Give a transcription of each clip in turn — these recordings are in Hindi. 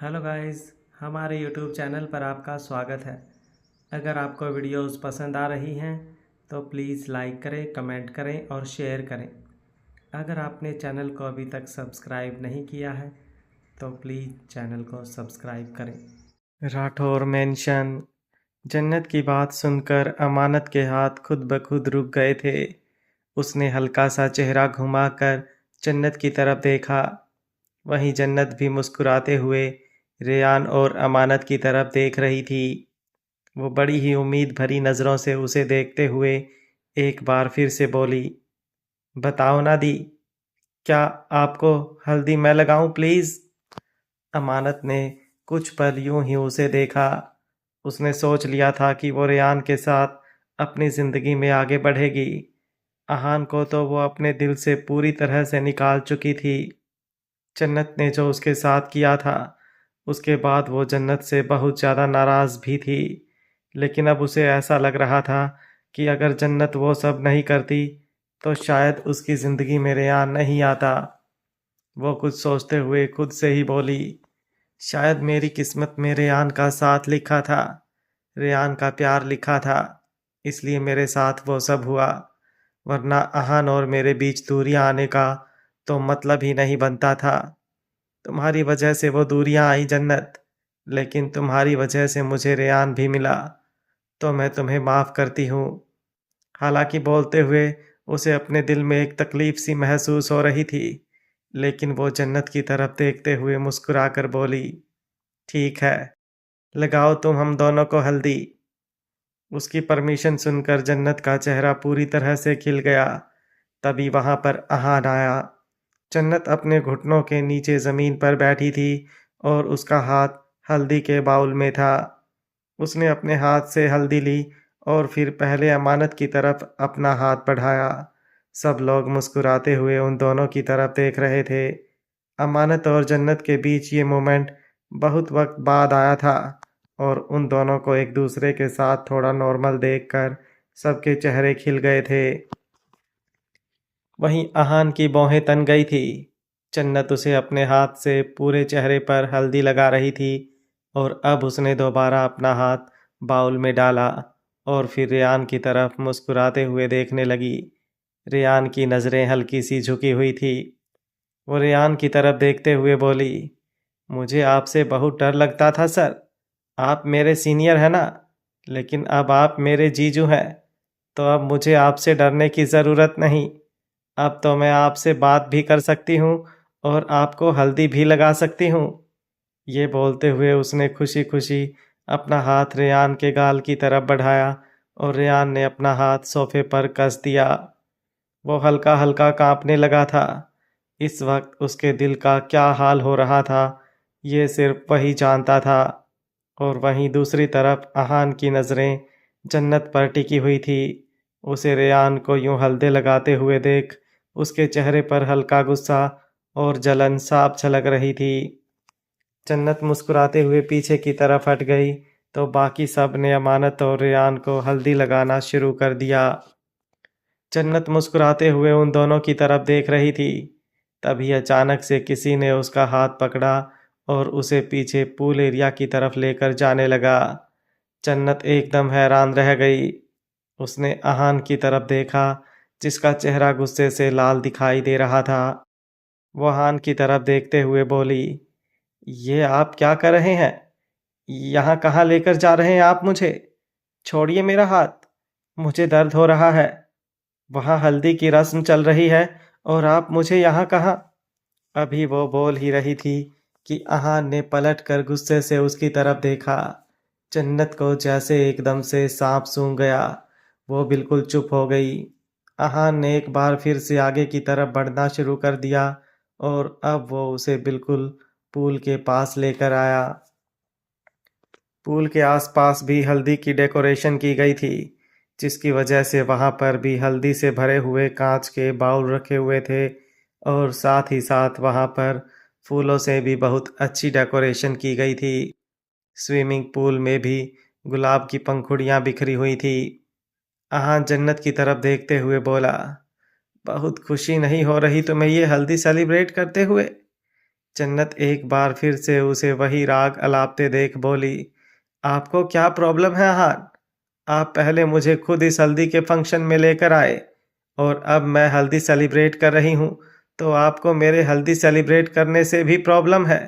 हेलो गाइस, हमारे यूट्यूब चैनल पर आपका स्वागत है। अगर आपको वीडियोस पसंद आ रही हैं तो प्लीज़ लाइक करें, कमेंट करें और शेयर करें। अगर आपने चैनल को अभी तक सब्सक्राइब नहीं किया है तो प्लीज़ चैनल को सब्सक्राइब करें। राठौर मेंशन। जन्नत की बात सुनकर अमानत के हाथ खुद ब खुद रुक गए थे। उसने हल्का सा चेहरा घुमाकर जन्नत की तरफ देखा। वहीं जन्नत भी मुस्कुराते हुए रेयान और अमानत की तरफ देख रही थी। वो बड़ी ही उम्मीद भरी नज़रों से उसे देखते हुए एक बार फिर से बोली, बताओ ना दी, क्या आपको हल्दी मैं लगाऊं प्लीज़? अमानत ने कुछ पल यूं ही उसे देखा। उसने सोच लिया था कि वो रेयान के साथ अपनी ज़िंदगी में आगे बढ़ेगी। अहान को तो वो अपने दिल से पूरी तरह से निकाल चुकी थी। जन्नत ने जो उसके साथ किया था, उसके बाद वो जन्नत से बहुत ज़्यादा नाराज़ भी थी। लेकिन अब उसे ऐसा लग रहा था कि अगर जन्नत वो सब नहीं करती तो शायद उसकी ज़िंदगी में रेयान नहीं आता। वो कुछ सोचते हुए खुद से ही बोली, शायद मेरी किस्मत में रेयान का साथ लिखा था, रेयान का प्यार लिखा था, इसलिए मेरे साथ वो सब हुआ। वरना अहान और मेरे बीच दूरियां आने का तो मतलब ही नहीं बनता था। तुम्हारी वजह से वो दूरियां आई जन्नत, लेकिन तुम्हारी वजह से मुझे रेयान भी मिला, तो मैं तुम्हें माफ़ करती हूँ। हालांकि बोलते हुए उसे अपने दिल में एक तकलीफ सी महसूस हो रही थी, लेकिन वो जन्नत की तरफ देखते हुए मुस्कुराकर बोली, ठीक है, लगाओ तुम हम दोनों को हल्दी। उसकी परमिशन सुनकर जन्नत का चेहरा पूरी तरह से खिल गया। तभी वहां पर अहान आया। जन्नत अपने घुटनों के नीचे ज़मीन पर बैठी थी और उसका हाथ हल्दी के बाउल में था। उसने अपने हाथ से हल्दी ली और फिर पहले अमानत की तरफ अपना हाथ बढ़ाया। सब लोग मुस्कुराते हुए उन दोनों की तरफ देख रहे थे। अमानत और जन्नत के बीच ये मोमेंट बहुत वक्त बाद आया था और उन दोनों को एक दूसरे के साथ थोड़ा नॉर्मल देखकर सबके चेहरे खिल गए थे। वहीं अहान की भौहें तन गई थी। जन्नत उसे अपने हाथ से पूरे चेहरे पर हल्दी लगा रही थी और अब उसने दोबारा अपना हाथ बाउल में डाला और फिर रेयान की तरफ मुस्कुराते हुए देखने लगी। रेयान की नज़रें हल्की सी झुकी हुई थी। वो रेयान की तरफ देखते हुए बोली, मुझे आपसे बहुत डर लगता था सर। आप मेरे सीनियर हैं ना, लेकिन अब आप मेरे जीजू हैं, तो अब मुझे आपसे डरने की ज़रूरत नहीं। अब तो मैं आपसे बात भी कर सकती हूँ और आपको हल्दी भी लगा सकती हूँ। ये बोलते हुए उसने खुशी खुशी अपना हाथ रेयान के गाल की तरफ बढ़ाया और रेयान ने अपना हाथ सोफे पर कस दिया। वो हल्का हल्का कांपने लगा था। इस वक्त उसके दिल का क्या हाल हो रहा था, ये सिर्फ वही जानता था। और वहीं दूसरी तरफ अहान की नज़रें जन्नत पर टिकी हुई थी। उसे रेयान को यूं हल्दे लगाते हुए देख उसके चेहरे पर हल्का गुस्सा और जलन साफ झलक रही थी। जन्नत मुस्कुराते हुए पीछे की तरफ हट गई तो बाकी सब ने अमानत और रेयान को हल्दी लगाना शुरू कर दिया। जन्नत मुस्कुराते हुए उन दोनों की तरफ देख रही थी। तभी अचानक से किसी ने उसका हाथ पकड़ा और उसे पीछे पूल एरिया की तरफ लेकर जाने लगा। जन्नत एकदम हैरान रह गई। उसने अहान की तरफ देखा, जिसका चेहरा गुस्से से लाल दिखाई दे रहा था। वो अहान की तरफ देखते हुए बोली, ये आप क्या कर रहे हैं? यहाँ कहाँ लेकर जा रहे हैं आप मुझे? छोड़िए मेरा हाथ, मुझे दर्द हो रहा है। वहाँ हल्दी की रस्म चल रही है और आप मुझे यहाँ कहाँ? अभी वो बोल ही रही थी कि अहान ने पलट कर गुस्से से उसकी तरफ देखा। जन्नत को जैसे एकदम से सांप सूंघ गया। वो बिल्कुल चुप हो गई। अहान ने एक बार फिर से आगे की तरफ बढ़ना शुरू कर दिया और अब वो उसे बिल्कुल पूल के पास लेकर आया। पूल के आसपास भी हल्दी की डेकोरेशन की गई थी, जिसकी वजह से वहां पर भी हल्दी से भरे हुए कांच के बाउल रखे हुए थे और साथ ही साथ वहां पर फूलों से भी बहुत अच्छी डेकोरेशन की गई थी। स्विमिंग पूल में भी गुलाब की पंखुड़ियां बिखरी हुई थी। अहान जन्नत की तरफ देखते हुए बोला, बहुत खुशी नहीं हो रही तुम्हें ये हल्दी सेलिब्रेट करते हुए? जन्नत एक बार फिर से उसे वही राग अलापते देख बोली, आपको क्या प्रॉब्लम है अहान? आप पहले मुझे खुद इस हल्दी के फंक्शन में लेकर आए और अब मैं हल्दी सेलिब्रेट कर रही हूँ तो आपको मेरे हल्दी सेलिब्रेट करने से भी प्रॉब्लम है।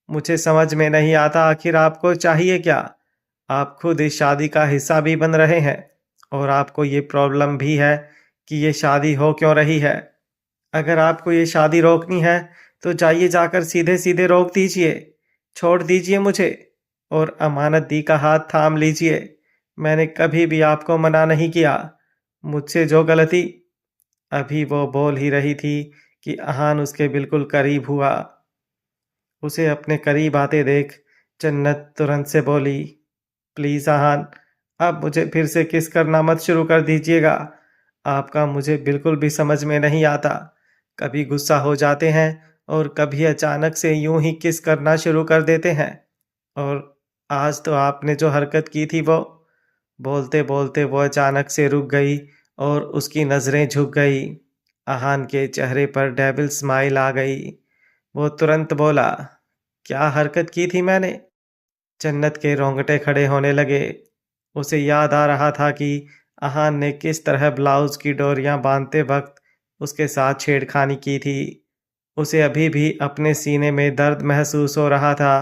मुझे समझ में नहीं आता आखिर आपको चाहिए क्या? आप खुद इस शादी का हिस्सा भी बन रहे हैं और आपको ये प्रॉब्लम भी है कि ये शादी हो क्यों रही है। अगर आपको ये शादी रोकनी है तो जाइए जाकर सीधे सीधे रोक दीजिए, छोड़ दीजिए मुझे और अमानत दी का हाथ थाम लीजिए। मैंने कभी भी आपको मना नहीं किया। मुझसे जो गलती। अभी वो बोल ही रही थी कि अहान उसके बिल्कुल करीब हुआ। उसे अपने करीब आते देख जन्नत तुरंत से बोली, प्लीज अहान, अब मुझे फिर से किस करना मत शुरू कर दीजिएगा। आपका मुझे बिल्कुल भी समझ में नहीं आता। कभी गुस्सा हो जाते हैं और कभी अचानक से यूं ही किस करना शुरू कर देते हैं। और आज तो आपने जो हरकत की थी वो। बोलते बोलते वो अचानक से रुक गई और उसकी नजरें झुक गई। अहान के चेहरे पर डेविल स्माइल आ गई। वो तुरंत बोला, क्या हरकत की थी मैंने? जन्नत के रोंगटे खड़े होने लगे। उसे याद आ रहा था कि अहान ने किस तरह ब्लाउज की डोरियां बांधते वक्त उसके साथ छेड़खानी की थी। उसे अभी भी अपने सीने में दर्द महसूस हो रहा था।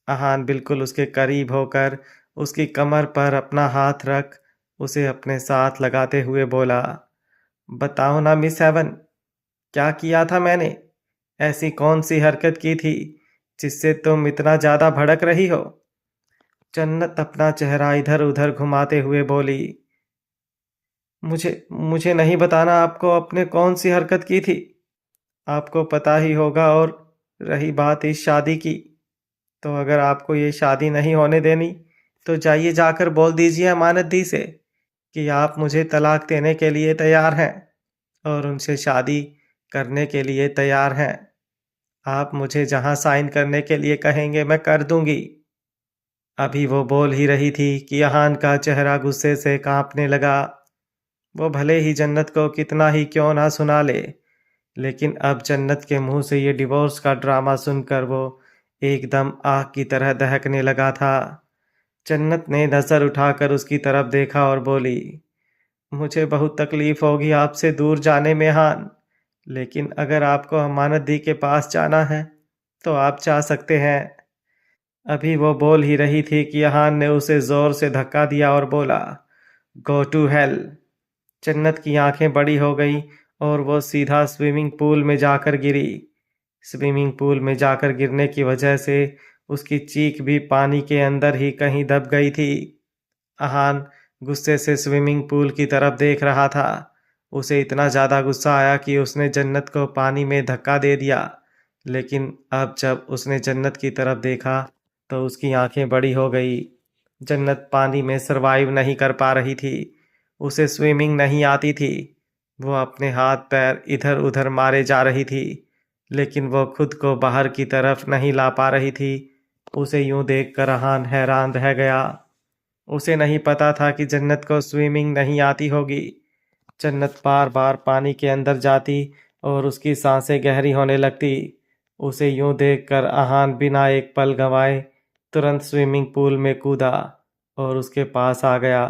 अहान बिल्कुल उसके करीब होकर उसकी कमर पर अपना हाथ रख उसे अपने साथ लगाते हुए बोला, बताओ ना मिस हेवन, क्या किया था मैंने? ऐसी कौन सी हरकत की थी जिससे तुम इतना ज्यादा भड़क रही हो? जन्नत अपना चेहरा इधर उधर घुमाते हुए बोली, मुझे मुझे नहीं बताना आपको अपने कौन सी हरकत की थी। आपको पता ही होगा। और रही बात इस शादी की, तो अगर आपको ये शादी नहीं होने देनी तो जाइए जाकर बोल दीजिए अमानत दी से कि आप मुझे तलाक देने के लिए तैयार हैं और उनसे शादी करने के लिए तैयार हैं। आप मुझे जहां साइन करने के लिए कहेंगे मैं कर दूंगी। अभी वो बोल ही रही थी कि अहान का चेहरा गुस्से से कांपने लगा। वो भले ही जन्नत को कितना ही क्यों ना सुना ले, लेकिन अब जन्नत के मुंह से ये डिवोर्स का ड्रामा सुनकर वो एकदम आग की तरह दहकने लगा था। जन्नत ने नजर उठाकर उसकी तरफ देखा और बोली, मुझे बहुत तकलीफ होगी आपसे दूर जाने में हान, लेकिन अगर आपको अमानत दी के पास जाना है तो आप जा सकते हैं। अभी वो बोल ही रही थी कि हान ने उसे जोर से धक्का दिया और बोला, गो टू हेल। जन्नत की आंखें बड़ी हो गई और वो सीधा स्विमिंग पूल में जाकर गिरी। स्विमिंग पूल में जाकर गिरने की वजह से उसकी चीख भी पानी के अंदर ही कहीं दब गई थी। अहान गुस्से से स्विमिंग पूल की तरफ देख रहा था। उसे इतना ज़्यादा गुस्सा आया कि उसने जन्नत को पानी में धक्का दे दिया। लेकिन अब जब उसने जन्नत की तरफ देखा तो उसकी आंखें बड़ी हो गई। जन्नत पानी में सरवाइव नहीं कर पा रही थी। उसे स्विमिंग नहीं आती थी। वो अपने हाथ पैर इधर उधर मारे जा रही थी, लेकिन वो खुद को बाहर की तरफ नहीं ला पा रही थी। उसे यूं देखकर अहान हैरान रह गया। उसे नहीं पता था कि जन्नत को स्विमिंग नहीं आती होगी। जन्नत बार बार पानी के अंदर जाती और उसकी सांसें गहरी होने लगती। उसे यूं देखकर अहान बिना एक पल गंवाए तुरंत स्विमिंग पूल में कूदा और उसके पास आ गया।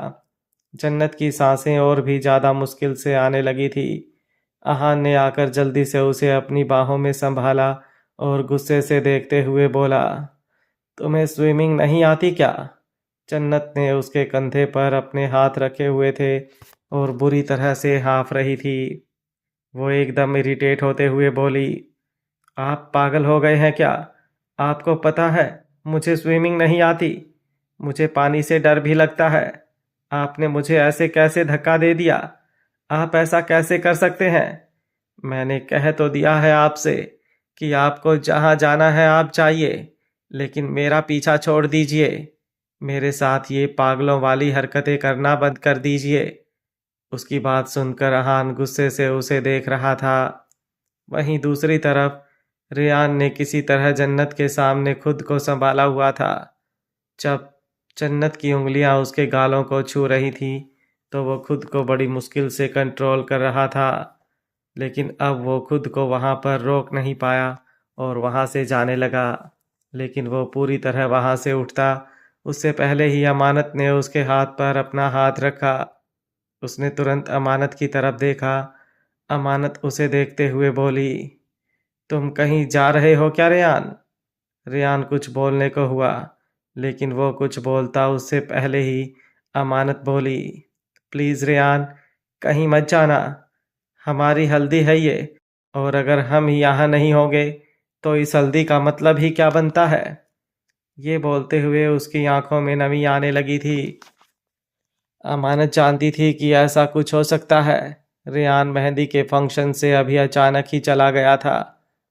जन्नत की सांसें और भी ज़्यादा मुश्किल से आने लगी थी। अहान ने आकर जल्दी से उसे अपनी बाहों में संभाला और गुस्से से देखते हुए बोला, तुम्हें स्विमिंग नहीं आती क्या? जन्नत ने उसके कंधे पर अपने हाथ रखे हुए थे और बुरी तरह से हाँफ रही थी। वो एकदम इरिटेट होते हुए बोली, आप पागल हो गए हैं क्या? आपको पता है मुझे स्विमिंग नहीं आती। मुझे पानी से डर भी लगता है। आपने मुझे ऐसे कैसे धक्का दे दिया? आप ऐसा कैसे कर सकते हैं? मैंने कह तो दिया है आपसे कि आपको जहाँ जाना है आप जाइए, लेकिन मेरा पीछा छोड़ दीजिए। मेरे साथ ये पागलों वाली हरकतें करना बंद कर दीजिए। उसकी बात सुनकर अहान गुस्से से उसे देख रहा था। वहीं दूसरी तरफ रेयान ने किसी तरह जन्नत के सामने खुद को संभाला हुआ था। जब जन्नत की उंगलियां उसके गालों को छू रही थी तो वो खुद को बड़ी मुश्किल से कंट्रोल कर रहा था, लेकिन अब वो खुद को वहां पर रोक नहीं पाया और वहाँ से जाने लगा। लेकिन वो पूरी तरह वहाँ से उठता उससे पहले ही अमानत ने उसके हाथ पर अपना हाथ रखा। उसने तुरंत अमानत की तरफ देखा। अमानत उसे देखते हुए बोली, तुम कहीं जा रहे हो क्या रेयान? रेयान कुछ बोलने को हुआ, लेकिन वो कुछ बोलता उससे पहले ही अमानत बोली, प्लीज़ रेयान, कहीं मत जाना। हमारी हल्दी है ये, और अगर हम यहाँ नहीं होंगे तो इस हल्दी का मतलब ही क्या बनता है? ये बोलते हुए उसकी आंखों में नमी आने लगी थी। अमानत जानती थी कि ऐसा कुछ हो सकता है। रेयान मेहंदी के फंक्शन से अभी अचानक ही चला गया था,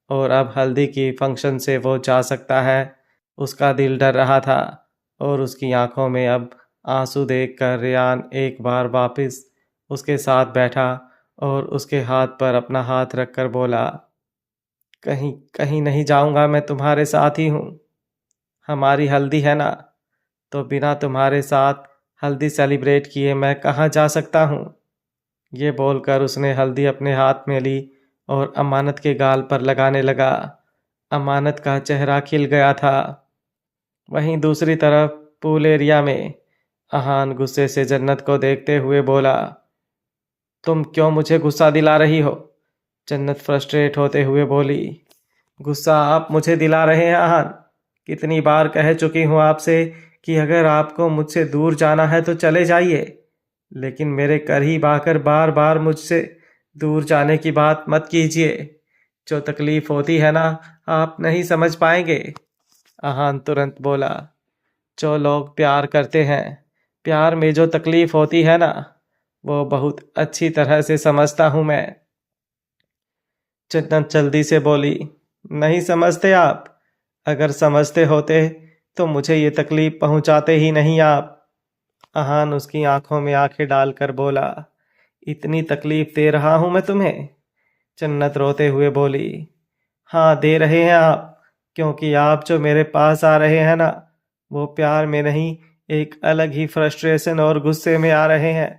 और अब हल्दी की फंक्शन से वो जा सकता है। उसका दिल डर रहा था, और उसकी आंखों में अब आंसू देखकर रेयान एक बार वापस उसके साथ बैठा और उसके हाथ पर अपना हाथ रखकर बोला, कहीं कहीं नहीं जाऊंगा, मैं तुम्हारे साथ ही हूँ। हमारी हल्दी है ना, तो बिना तुम्हारे साथ हल्दी सेलिब्रेट किए मैं कहाँ जा सकता हूँ? ये बोलकर उसने हल्दी अपने हाथ में ली और अमानत के गाल पर लगाने लगा। अमानत का चेहरा खिल गया था। वहीं दूसरी तरफ पूल एरिया में अहान गुस्से से जन्नत को देखते हुए बोला, तुम क्यों मुझे गुस्सा दिला रही हो? जन्नत फ्रस्ट्रेट होते हुए बोली, गुस्सा आप मुझे दिला रहे हैं अहान? कितनी बार कह चुकी हूँ आपसे कि अगर आपको मुझसे दूर जाना है तो चले जाइए, लेकिन मेरे करीब आकर बार बार मुझसे दूर जाने की बात मत कीजिए। जो तकलीफ होती है ना, आप नहीं समझ पाएंगे। अहान तुरंत बोला, जो लोग प्यार करते हैं, प्यार में जो तकलीफ होती है ना, वो बहुत अच्छी तरह से समझता हूँ मैं। जन्नत जल्दी से बोली, नहीं समझते आप? अगर समझते होते तो मुझे ये तकलीफ पहुंचाते ही नहीं आप। अहान उसकी आंखों में आंखें डालकर बोला, इतनी तकलीफ दे रहा हूं मैं तुम्हें? जन्नत रोते हुए बोली, हाँ दे रहे हैं आप, क्योंकि आप जो मेरे पास आ रहे हैं ना, वो प्यार में नहीं, एक अलग ही फ्रस्ट्रेशन और गुस्से में आ रहे हैं।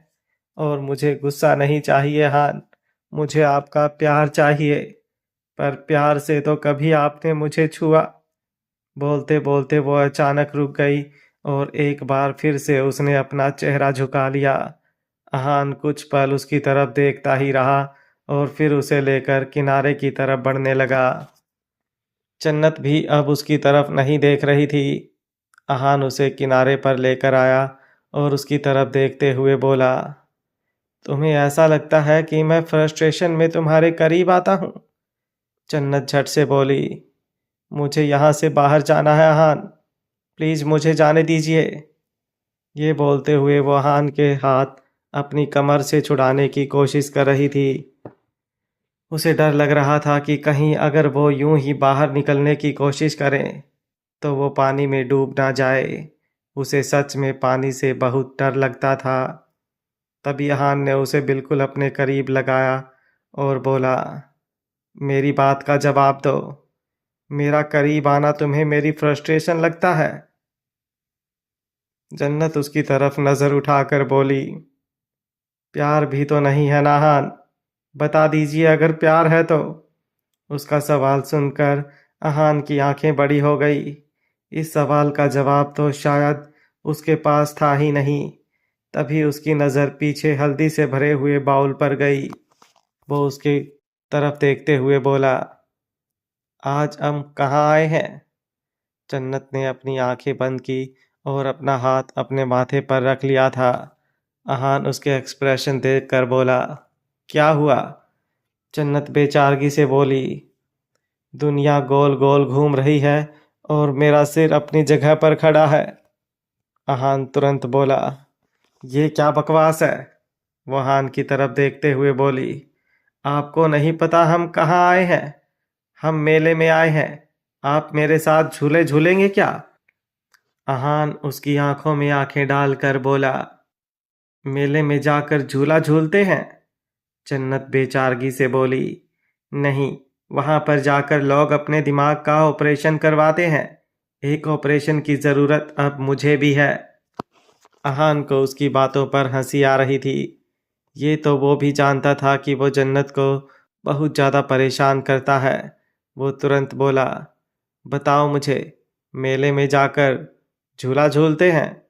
और मुझे गुस्सा नहीं चाहिए हान, मुझे आपका प्यार चाहिए। पर प्यार से तो कभी आपने मुझे छुआ। बोलते बोलते वो अचानक रुक गई और एक बार फिर से उसने अपना चेहरा झुका लिया। अहान कुछ पल उसकी तरफ देखता ही रहा और फिर उसे लेकर किनारे की तरफ बढ़ने लगा। जन्नत भी अब उसकी तरफ नहीं देख रही थी। अहान उसे किनारे पर लेकर आया और उसकी तरफ देखते हुए बोला, तुम्हें ऐसा लगता है कि मैं फ्रस्ट्रेशन में तुम्हारे करीब आता हूँ? जन्नत झट से बोली, मुझे यहाँ से बाहर जाना है अहान, प्लीज़ मुझे जाने दीजिए। ये बोलते हुए वो अहान के हाथ अपनी कमर से छुड़ाने की कोशिश कर रही थी। उसे डर लग रहा था कि कहीं अगर वो यूं ही बाहर निकलने की कोशिश करें तो वो पानी में डूब ना जाए। उसे सच में पानी से बहुत डर लगता था। तभी अहान ने उसे बिल्कुल अपने करीब लगाया और बोला, मेरी बात का जवाब दो। मेरा करीब आना तुम्हें मेरी फ्रस्ट्रेशन लगता है? जन्नत उसकी तरफ नज़र उठाकर बोली, प्यार भी तो नहीं है ना हान, बता दीजिए अगर प्यार है तो। उसका सवाल सुनकर अहान की आंखें बड़ी हो गई। इस सवाल का जवाब तो शायद उसके पास था ही नहीं। तभी उसकी नज़र पीछे हल्दी से भरे हुए बाउल पर गई। वो उसकी तरफ देखते हुए बोला, आज हम कहाँ आए हैं? जन्नत ने अपनी आंखें बंद की और अपना हाथ अपने माथे पर रख लिया था। अहान उसके एक्सप्रेशन देखकर बोला, क्या हुआ? जन्नत बेचारगी से बोली, दुनिया गोल गोल घूम रही है और मेरा सिर अपनी जगह पर खड़ा है। अहान तुरंत बोला, ये क्या बकवास है? वो अहान की तरफ देखते हुए बोली, आपको नहीं पता हम कहाँ आए हैं? हम मेले में आए हैं। आप मेरे साथ झूले झूलेंगे क्या? अहान उसकी आंखों में आंखें डालकर बोला, मेले में जाकर झूला झूलते हैं? जन्नत बेचारगी से बोली, नहीं, वहां पर जाकर लोग अपने दिमाग का ऑपरेशन करवाते हैं। एक ऑपरेशन की ज़रूरत अब मुझे भी है। अहान को उसकी बातों पर हंसी आ रही थी। ये तो वो भी जानता था कि वो जन्नत को बहुत ज़्यादा परेशान करता है, वो तुरंत बोला, बताओ मुझे, मेले में जाकर झूला झूलते हैं?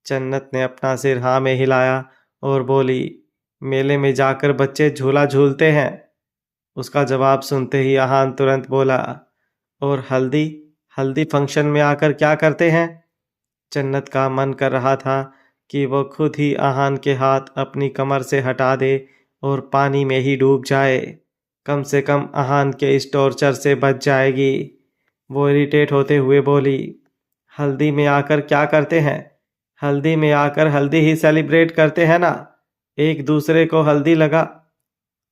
जन्नत ने अपना सिर हाँ में हिलाया और बोली, मेले में जाकर बच्चे झूला झूलते हैं। उसका जवाब सुनते ही अहान तुरंत बोला, और हल्दी हल्दी फंक्शन में आकर क्या करते हैं? जन्नत का मन कर रहा था कि वो खुद ही अहान के हाथ अपनी कमर से हटा दे और पानी में ही डूब जाए। कम से कम अहान के इस टॉर्चर से बच जाएगी। वो इरिटेट होते हुए बोली, हल्दी में आकर क्या करते हैं? हल्दी में आकर हल्दी ही सेलिब्रेट करते हैं ना, एक दूसरे को हल्दी लगा।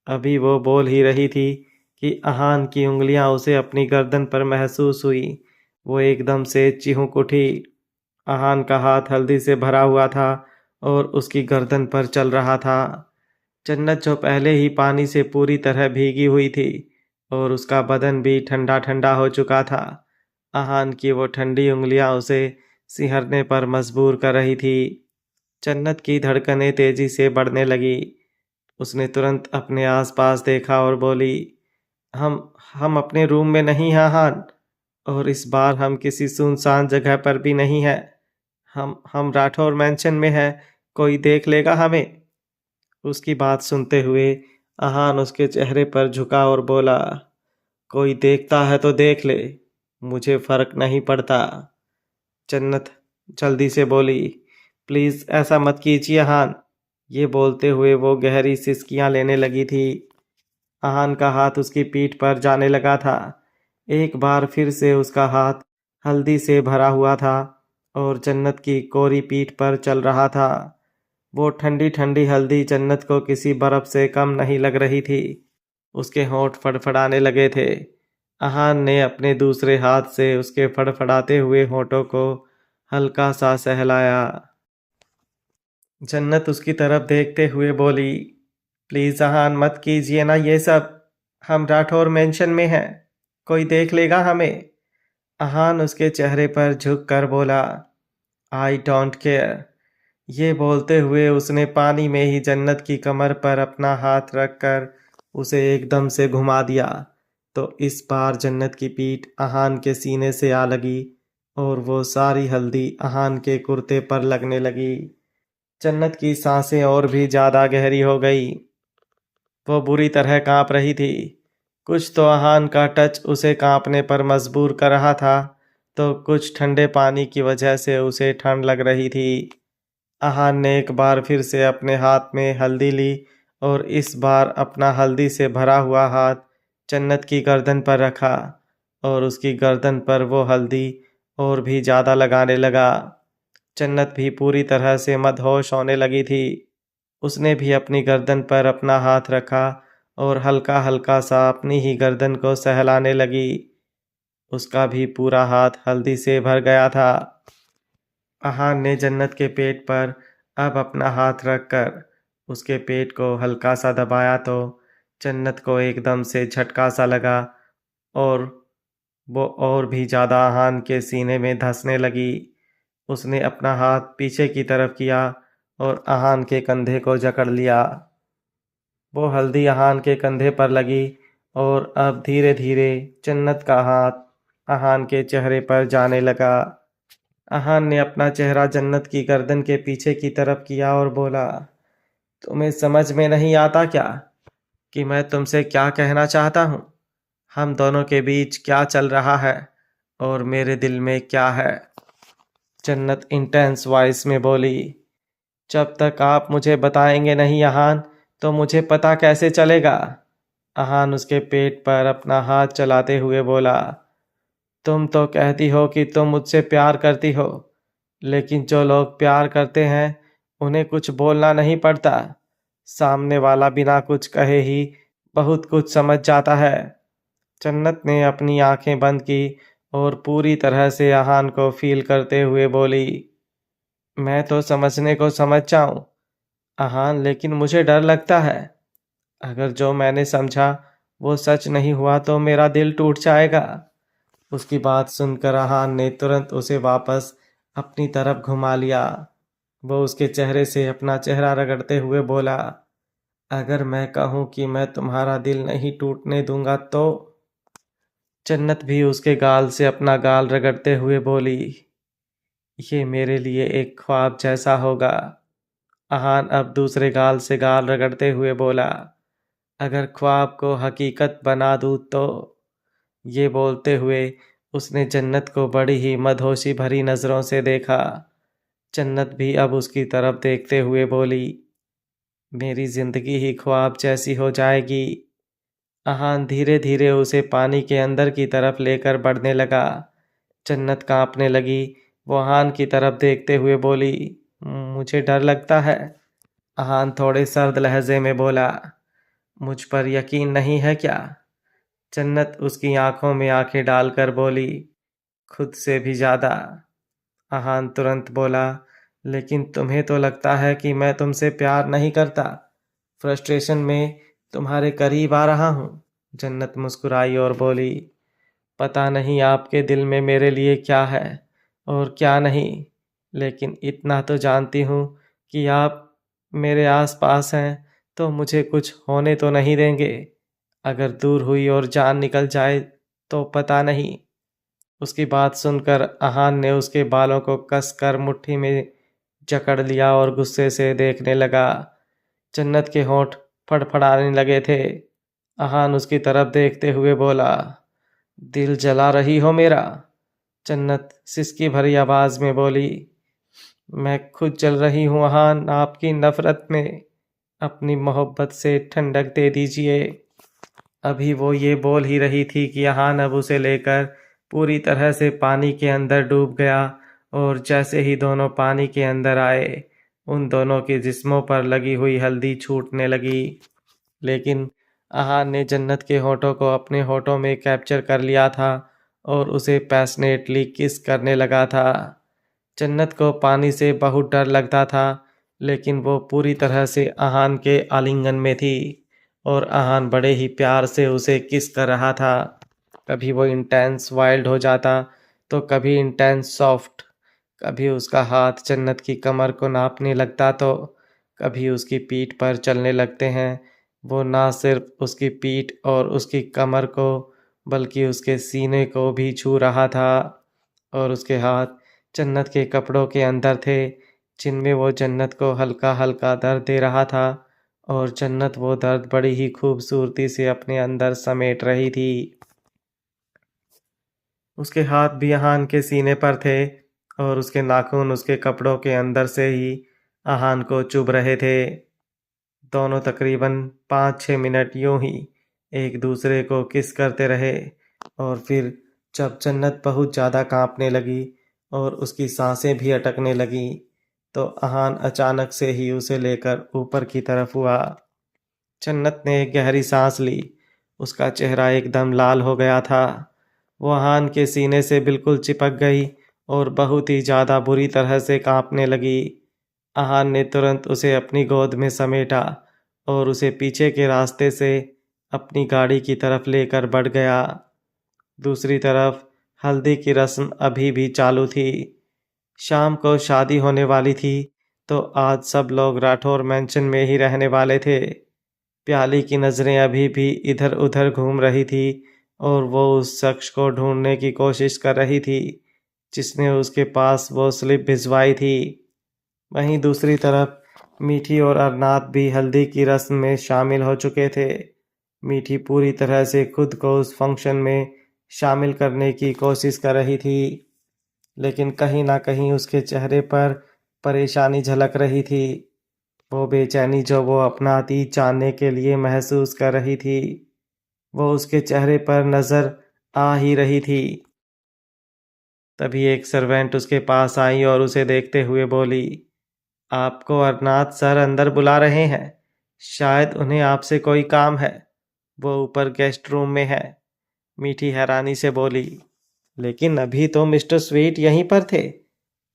अभी वो बोल ही रही थी कि अहान की उंगलियां उसे अपनी गर्दन पर महसूस हुई। वो एकदम से चिहुक उठी। अहान का हाथ हल्दी से भरा हुआ था और उसकी गर्दन पर चल रहा था। जन्नत जो पहले ही पानी से पूरी तरह भीगी हुई थी और उसका बदन भी ठंडा ठंडा हो चुका था, अहान की वो ठंडी उंगलियां उसे सिहरने पर मजबूर कर रही थी। जन्नत की धड़कनें तेजी से बढ़ने लगी। उसने तुरंत अपने आसपास देखा और बोली, हम अपने रूम में नहीं हैं अहान, और इस बार हम किसी सुनसान जगह पर भी नहीं हैं। हम राठौर मैंशन में हैं, कोई देख लेगा हमें? उसकी बात सुनते हुए अहान उसके चेहरे पर झुका और बोला, कोई देखता है तो देख ले, मुझे फर्क नहीं पड़ता। जन्नत जल्दी से बोली, प्लीज ऐसा मत कीजिए अहान। ये बोलते हुए वो गहरी सिसकियां लेने लगी थी। अहान का हाथ उसकी पीठ पर जाने लगा था। एक बार फिर से उसका हाथ हल्दी से भरा हुआ था और जन्नत की कोरी पीठ पर चल रहा था। वो ठंडी ठंडी हल्दी जन्नत को किसी बर्फ से कम नहीं लग रही थी। उसके होंठ फड़फड़ाने लगे थे। अहान ने अपने दूसरे हाथ से उसके फड़फड़ाते हुए होंठों को हल्का सा सहलाया। जन्नत उसकी तरफ देखते हुए बोली, प्लीज अहान मत कीजिए ना ये सब, हम राठौर मेंशन में हैं, कोई देख लेगा हमें। अहान उसके चेहरे पर झुक कर बोला, आई डोंट केयर। ये बोलते हुए उसने पानी में ही जन्नत की कमर पर अपना हाथ रखकर उसे एकदम से घुमा दिया। तो इस बार जन्नत की पीठ अहान के सीने से आ लगी और वो सारी हल्दी अहान के कुर्ते पर लगने लगी। जन्नत की सांसें और भी ज्यादा गहरी हो गई। वो बुरी तरह कांप रही थी। कुछ तो अहान का टच उसे कांपने पर मजबूर कर रहा था, तो कुछ ठंडे पानी की वजह से उसे ठंड लग रही थी। अहान ने एक बार फिर से अपने हाथ में हल्दी ली और इस बार अपना हल्दी से भरा हुआ हाथ जन्नत की गर्दन पर रखा और उसकी गर्दन पर वो हल्दी और भी ज़्यादा लगाने लगा। जन्नत भी पूरी तरह से मदहोश होने लगी थी। उसने भी अपनी गर्दन पर अपना हाथ रखा और हल्का हल्का सा अपनी ही गर्दन को सहलाने लगी। उसका भी पूरा हाथ हल्दी से भर गया था। अहान ने जन्नत के पेट पर अब अपना हाथ रखकर उसके पेट को हल्का सा दबाया तो जन्नत को एकदम से झटका सा लगा और वो और भी ज़्यादा अहान के सीने में धंसने लगी। उसने अपना हाथ पीछे की तरफ किया और अहान के कंधे को जकड़ लिया। वो हल्दी अहान के कंधे पर लगी और अब धीरे धीरे जन्नत का हाथ अहान के चेहरे पर जाने लगा। अहान ने अपना चेहरा जन्नत की गर्दन के पीछे की तरफ किया और बोला, तुम्हें समझ में नहीं आता क्या कि मैं तुमसे क्या कहना चाहता हूँ? हम दोनों के बीच क्या चल रहा है और मेरे दिल में क्या है? जन्नत इंटेंस वॉइस में बोली, जब तक आप मुझे बताएंगे नहीं अहान, तो मुझे पता कैसे चलेगा? अहान उसके पेट पर अपना हाथ चलाते हुए बोला, तुम तो कहती हो कि तुम मुझसे प्यार करती हो, लेकिन जो लोग प्यार करते हैं उन्हें कुछ बोलना नहीं पड़ता। सामने वाला बिना कुछ कहे ही बहुत कुछ समझ जाता है। जन्नत ने अपनी आंखें बंद की और पूरी तरह से अहान को फील करते हुए बोली, मैं तो समझने को समझ जाऊं अहान, लेकिन मुझे डर लगता है। अगर जो मैंने समझा वो सच नहीं हुआ तो मेरा दिल टूट जाएगा। उसकी बात सुनकर अहान ने तुरंत उसे वापस अपनी तरफ घुमा लिया। वो उसके चेहरे से अपना चेहरा रगड़ते हुए बोला, अगर मैं कहूँ कि मैं तुम्हारा दिल नहीं टूटने दूंगा तो? जन्नत भी उसके गाल से अपना गाल रगड़ते हुए बोली, ये मेरे लिए एक ख्वाब जैसा होगा। अहान अब दूसरे गाल से गाल रगड़ते हुए बोला, अगर ख्वाब को हकीकत बना दूँ तो। ये बोलते हुए उसने जन्नत को बड़ी ही मदहोशी भरी नज़रों से देखा। जन्नत भी अब उसकी तरफ देखते हुए बोली, मेरी जिंदगी ही ख्वाब जैसी हो जाएगी। अहान धीरे धीरे उसे पानी के अंदर की तरफ लेकर बढ़ने लगा। जन्नत कांपने लगी। वो अहान की तरफ देखते हुए बोली, मुझे डर लगता है। अहान थोड़े सर्द लहजे में बोला, मुझ पर यकीन नहीं है क्या? जन्नत उसकी आंखों में आंखें डालकर बोली, खुद से भी ज़्यादा। अहान तुरंत बोला, लेकिन तुम्हें तो लगता है कि मैं तुमसे प्यार नहीं करता। फ्रस्ट्रेशन में तुम्हारे करीब आ रहा हूँ। जन्नत मुस्कुराई और बोली, पता नहीं आपके दिल में मेरे लिए क्या है और क्या नहीं, लेकिन इतना तो जानती हूँ कि आप मेरे आसपास हैं तो मुझे कुछ होने तो नहीं देंगे। अगर दूर हुई और जान निकल जाए तो पता नहीं। उसकी बात सुनकर अहान ने उसके बालों को कसकर मुट्ठी में जकड़ लिया और गुस्से से देखने लगा। जन्नत के होंठ फड़फड़ाने लगे थे। अहान उसकी तरफ देखते हुए बोला, दिल जला रही हो मेरा? जन्नत सिसकी भरी आवाज में बोली, मैं खुद जल रही हूँ अहान, आपकी नफरत में। अपनी मोहब्बत से ठंडक दे दीजिए। अभी वो ये बोल ही रही थी कि अहान अब उसे लेकर पूरी तरह से पानी के अंदर डूब गया और जैसे ही दोनों पानी के अंदर आए, उन दोनों के जिस्मों पर लगी हुई हल्दी छूटने लगी। लेकिन अहान ने जन्नत के होठों को अपने होठों में कैप्चर कर लिया था और उसे पैशनेटली किस करने लगा था। जन्नत को पानी से बहुत डर लगता था, लेकिन वो पूरी तरह से अहान के आलिंगन में थी और अहान बड़े ही प्यार से उसे किस कर रहा था। कभी वो इंटेंस वाइल्ड हो जाता तो कभी इंटेंस सॉफ्ट। कभी उसका हाथ जन्नत की कमर को नापने लगता तो कभी उसकी पीठ पर चलने लगते हैं। वो ना सिर्फ उसकी पीठ और उसकी कमर को बल्कि उसके सीने को भी छू रहा था और उसके हाथ जन्नत के कपड़ों के अंदर थे, जिनमें वो जन्नत को हल्का हल्का दर्द दे रहा था और जन्नत वो दर्द बड़ी ही खूबसूरती से अपने अंदर समेट रही थी। उसके हाथ भी अहान के सीने पर थे और उसके नाखून उसके कपड़ों के अंदर से ही अहान को चुभ रहे थे। दोनों तकरीबन 5-6 मिनट यूं ही एक दूसरे को किस करते रहे और फिर जब जन्नत बहुत ज़्यादा कांपने लगी और उसकी सांसें भी अटकने लगी तो अहान अचानक से ही उसे लेकर ऊपर की तरफ हुआ। जन्नत ने एक गहरी सांस ली। उसका चेहरा एकदम लाल हो गया था। वो अहान के सीने से बिल्कुल चिपक गई और बहुत ही ज़्यादा बुरी तरह से कांपने लगी। अहान ने तुरंत उसे अपनी गोद में समेटा और उसे पीछे के रास्ते से अपनी गाड़ी की तरफ लेकर बढ़ गया। दूसरी तरफ हल्दी की रस्म अभी भी चालू थी। शाम को शादी होने वाली थी तो आज सब लोग राठौर मैंशन में ही रहने वाले थे। प्याली की नज़रें अभी भी इधर उधर घूम रही थी और वो उस शख्स को ढूंढने की कोशिश कर रही थी जिसने उसके पास वो स्लिप भिजवाई थी। वहीं दूसरी तरफ मीठी और अरनात भी हल्दी की रस्म में शामिल हो चुके थे। मीठी पूरी तरह से खुद को उस फंक्शन में शामिल करने की कोशिश कर रही थी, लेकिन कहीं ना कहीं उसके चेहरे पर परेशानी झलक रही थी। वो बेचैनी जो वो अपना अतीत जानने के लिए महसूस कर रही थी, वो उसके चेहरे पर नज़र आ ही रही थी। तभी एक सर्वेंट उसके पास आई और उसे देखते हुए बोली, आपको अरनाथ सर अंदर बुला रहे हैं। शायद उन्हें आपसे कोई काम है। वो ऊपर गेस्ट रूम में है। मीठी हैरानी से बोली, लेकिन अभी तो मिस्टर स्वीट यहीं पर थे।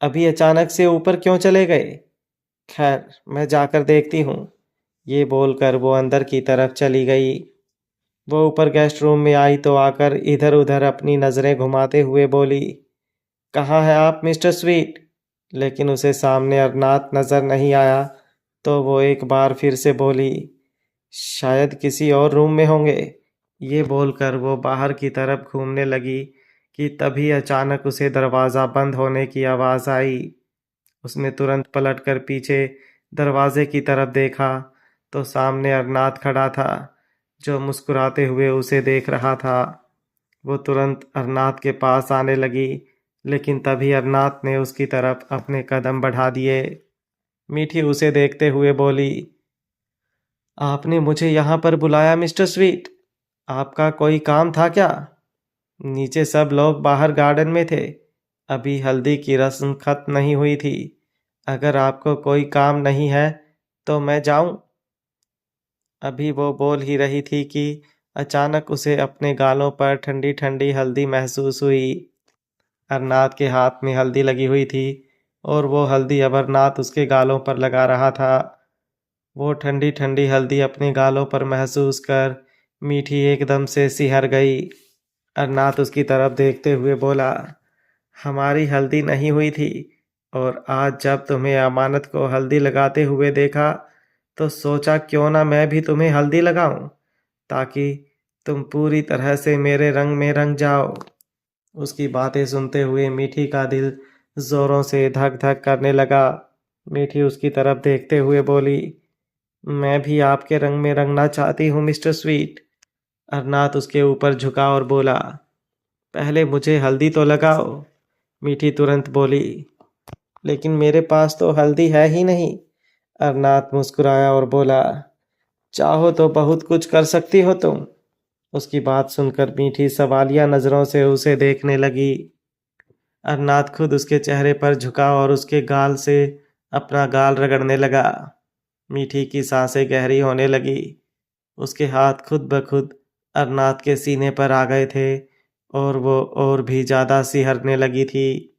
अभी अचानक से ऊपर क्यों चले गए? खैर, मैं जाकर देखती हूँ। ये बोलकर वो अंदर की तरफ चली गई। वो ऊपर गेस्ट रूम में आई तो आकर इधर उधर अपनी नज़रें घुमाते हुए बोली, कहाँ है आप मिस्टर स्वीट? लेकिन उसे सामने अरनाथ नज़र नहीं आया तो वो एक बार फिर से बोली, शायद किसी और रूम में होंगे। ये बोलकर वो बाहर की तरफ घूमने लगी कि तभी अचानक उसे दरवाज़ा बंद होने की आवाज़ आई। उसने तुरंत पलटकर पीछे दरवाजे की तरफ देखा तो सामने अरनाथ खड़ा था, जो मुस्कुराते हुए उसे देख रहा था। वो तुरंत अरनाथ के पास आने लगी, लेकिन तभी अरनाथ ने उसकी तरफ अपने कदम बढ़ा दिए। मीठी उसे देखते हुए बोली, आपने मुझे यहाँ पर बुलाया मिस्टर स्वीट? आपका कोई काम था क्या? नीचे सब लोग बाहर गार्डन में थे। अभी हल्दी की रस्म खत्म नहीं हुई थी। अगर आपको कोई काम नहीं है तो मैं जाऊं? अभी वो बोल ही रही थी कि अचानक उसे अपने गालों पर ठंडी ठंडी हल्दी महसूस हुई। अरनाथ के हाथ में हल्दी लगी हुई थी और वो हल्दी अमरनाथ उसके गालों पर लगा रहा था। वो ठंडी ठंडी हल्दी अपने गालों पर महसूस कर मीठी एकदम से सिहर गई। अरनाथ उसकी तरफ देखते हुए बोला, हमारी हल्दी नहीं हुई थी, और आज जब तुम्हें अमानत को हल्दी लगाते हुए देखा तो सोचा क्यों ना मैं भी तुम्हें हल्दी लगाऊं, ताकि तुम पूरी तरह से मेरे रंग में रंग जाओ। उसकी बातें सुनते हुए मीठी का दिल जोरों से धक धक करने लगा। मीठी उसकी तरफ देखते हुए बोली, मैं भी आपके रंग में रंगना चाहती हूँ मिस्टर स्वीट। अरनाथ उसके ऊपर झुका और बोला, पहले मुझे हल्दी तो लगाओ। मीठी तुरंत बोली, लेकिन मेरे पास तो हल्दी है ही नहीं। अरनाथ मुस्कुराया और बोला, चाहो तो बहुत कुछ कर सकती हो तुम। उसकी बात सुनकर मीठी सवालिया नजरों से उसे देखने लगी। अरनाथ खुद उसके चेहरे पर झुका और उसके गाल से अपना गाल रगड़ने लगा। मीठी की सांसें गहरी होने लगी। उसके हाथ खुद ब खुद अरनाथ के सीने पर आ गए थे और वो और भी ज्यादा सिहरने लगी थी।